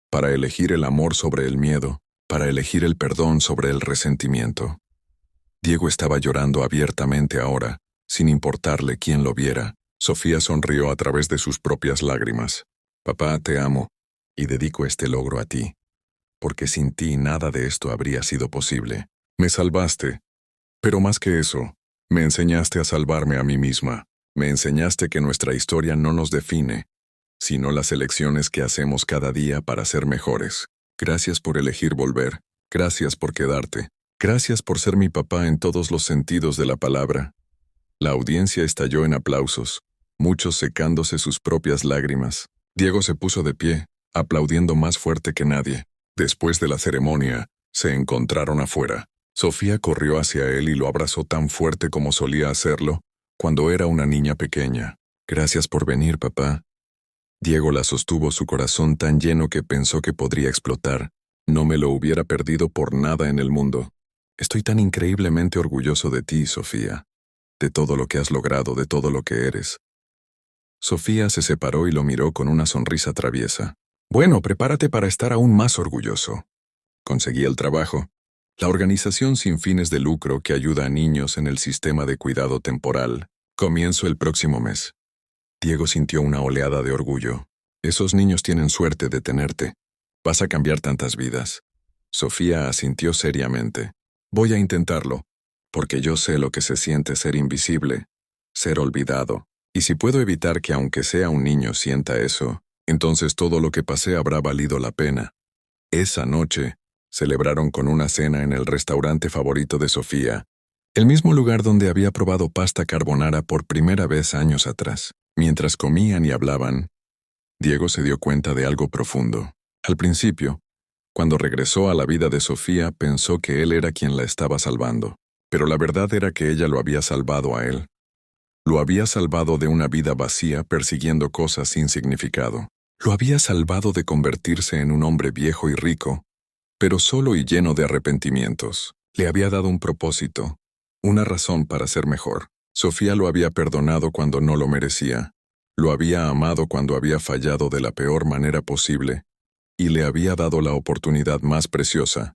Para elegir el amor sobre el miedo, para elegir el perdón sobre el resentimiento. Diego estaba llorando abiertamente ahora, sin importarle quién lo viera. Sofía sonrió a través de sus propias lágrimas. Papá, te amo, y dedico este logro a ti. Porque sin ti nada de esto habría sido posible. Me salvaste, pero más que eso, me enseñaste a salvarme a mí misma. Me enseñaste que nuestra historia no nos define, sino las elecciones que hacemos cada día para ser mejores. Gracias por elegir volver. Gracias por quedarte. Gracias por ser mi papá en todos los sentidos de la palabra. La audiencia estalló en aplausos, muchos secándose sus propias lágrimas. Diego se puso de pie, aplaudiendo más fuerte que nadie. Después de la ceremonia, se encontraron afuera. Sofía corrió hacia él y lo abrazó tan fuerte como solía hacerlo cuando era una niña pequeña. Gracias por venir, papá. Diego la sostuvo, su corazón tan lleno que pensó que podría explotar. No me lo hubiera perdido por nada en el mundo. Estoy tan increíblemente orgulloso de ti, Sofía. De todo lo que has logrado, de todo lo que eres. Sofía se separó y lo miró con una sonrisa traviesa. Bueno, prepárate para estar aún más orgulloso. Conseguí el trabajo. La organización sin fines de lucro que ayuda a niños en el sistema de cuidado temporal. Comienzo el próximo mes. Diego sintió una oleada de orgullo. Esos niños tienen suerte de tenerte. Vas a cambiar tantas vidas. Sofía asintió seriamente. Voy a intentarlo, porque yo sé lo que se siente ser invisible, ser olvidado. Y si puedo evitar que aunque sea un niño sienta eso, entonces todo lo que pasé habrá valido la pena. Esa noche, celebraron con una cena en el restaurante favorito de Sofía, el mismo lugar donde había probado pasta carbonara por primera vez años atrás. Mientras comían y hablaban, Diego se dio cuenta de algo profundo. Al principio, cuando regresó a la vida de Sofía, pensó que él era quien la estaba salvando. Pero la verdad era que ella lo había salvado a él. Lo había salvado de una vida vacía persiguiendo cosas sin significado. Lo había salvado de convertirse en un hombre viejo y rico, pero solo y lleno de arrepentimientos. Le había dado un propósito, una razón para ser mejor. Sofía lo había perdonado cuando no lo merecía, lo había amado cuando había fallado de la peor manera posible, y le había dado la oportunidad más preciosa,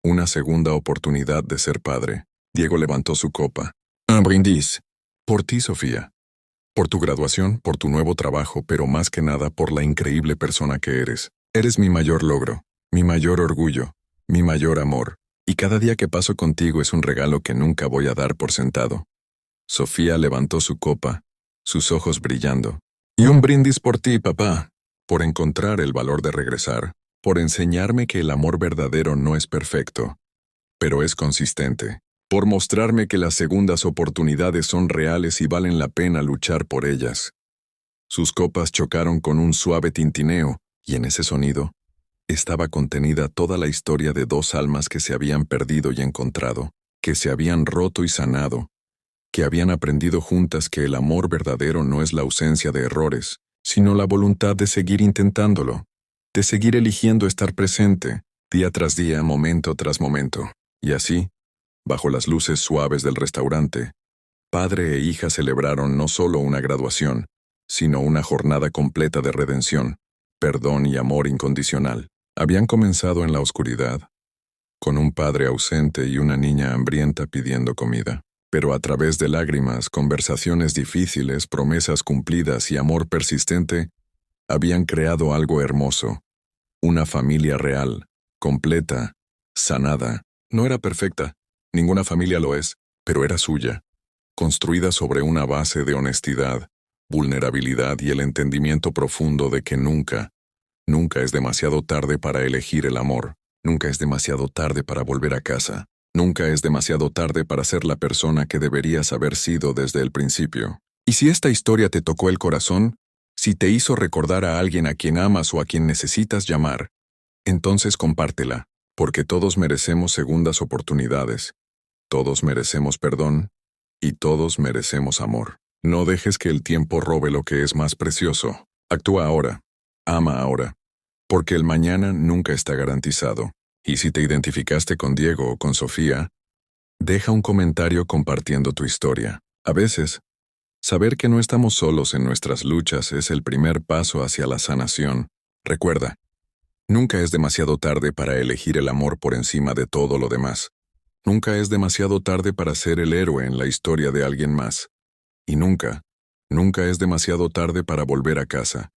una segunda oportunidad de ser padre. Diego levantó su copa. Un brindis. Por ti, Sofía. Por tu graduación, por tu nuevo trabajo, pero más que nada por la increíble persona que eres. Eres mi mayor logro, mi mayor orgullo, mi mayor amor, y cada día que paso contigo es un regalo que nunca voy a dar por sentado. Sofía levantó su copa, sus ojos brillando. Y un brindis por ti, papá, por encontrar el valor de regresar, por enseñarme que el amor verdadero no es perfecto, pero es consistente, por mostrarme que las segundas oportunidades son reales y valen la pena luchar por ellas. Sus copas chocaron con un suave tintineo, y en ese sonido estaba contenida toda la historia de dos almas que se habían perdido y encontrado, que se habían roto y sanado, que habían aprendido juntas que el amor verdadero no es la ausencia de errores, sino la voluntad de seguir intentándolo, de seguir eligiendo estar presente, día tras día, momento tras momento. Y así, bajo las luces suaves del restaurante, padre e hija celebraron no solo una graduación, sino una jornada completa de redención, perdón y amor incondicional. Habían comenzado en la oscuridad, con un padre ausente y una niña hambrienta pidiendo comida. Pero a través de lágrimas, conversaciones difíciles, promesas cumplidas y amor persistente, habían creado algo hermoso. Una familia real, completa, sanada. No era perfecta, ninguna familia lo es, pero era suya, construida sobre una base de honestidad, vulnerabilidad y el entendimiento profundo de que nunca es demasiado tarde para elegir el amor, nunca es demasiado tarde para volver a casa. Nunca es demasiado tarde para ser la persona que deberías haber sido desde el principio. Y si esta historia te tocó el corazón, si te hizo recordar a alguien a quien amas o a quien necesitas llamar, entonces compártela, porque todos merecemos segundas oportunidades, todos merecemos perdón y todos merecemos amor. No dejes que el tiempo robe lo que es más precioso. Actúa ahora, ama ahora, porque el mañana nunca está garantizado. Y si te identificaste con Diego o con Sofía, deja un comentario compartiendo tu historia. A veces, saber que no estamos solos en nuestras luchas es el primer paso hacia la sanación. Recuerda, nunca es demasiado tarde para elegir el amor por encima de todo lo demás. Nunca es demasiado tarde para ser el héroe en la historia de alguien más. Y nunca es demasiado tarde para volver a casa.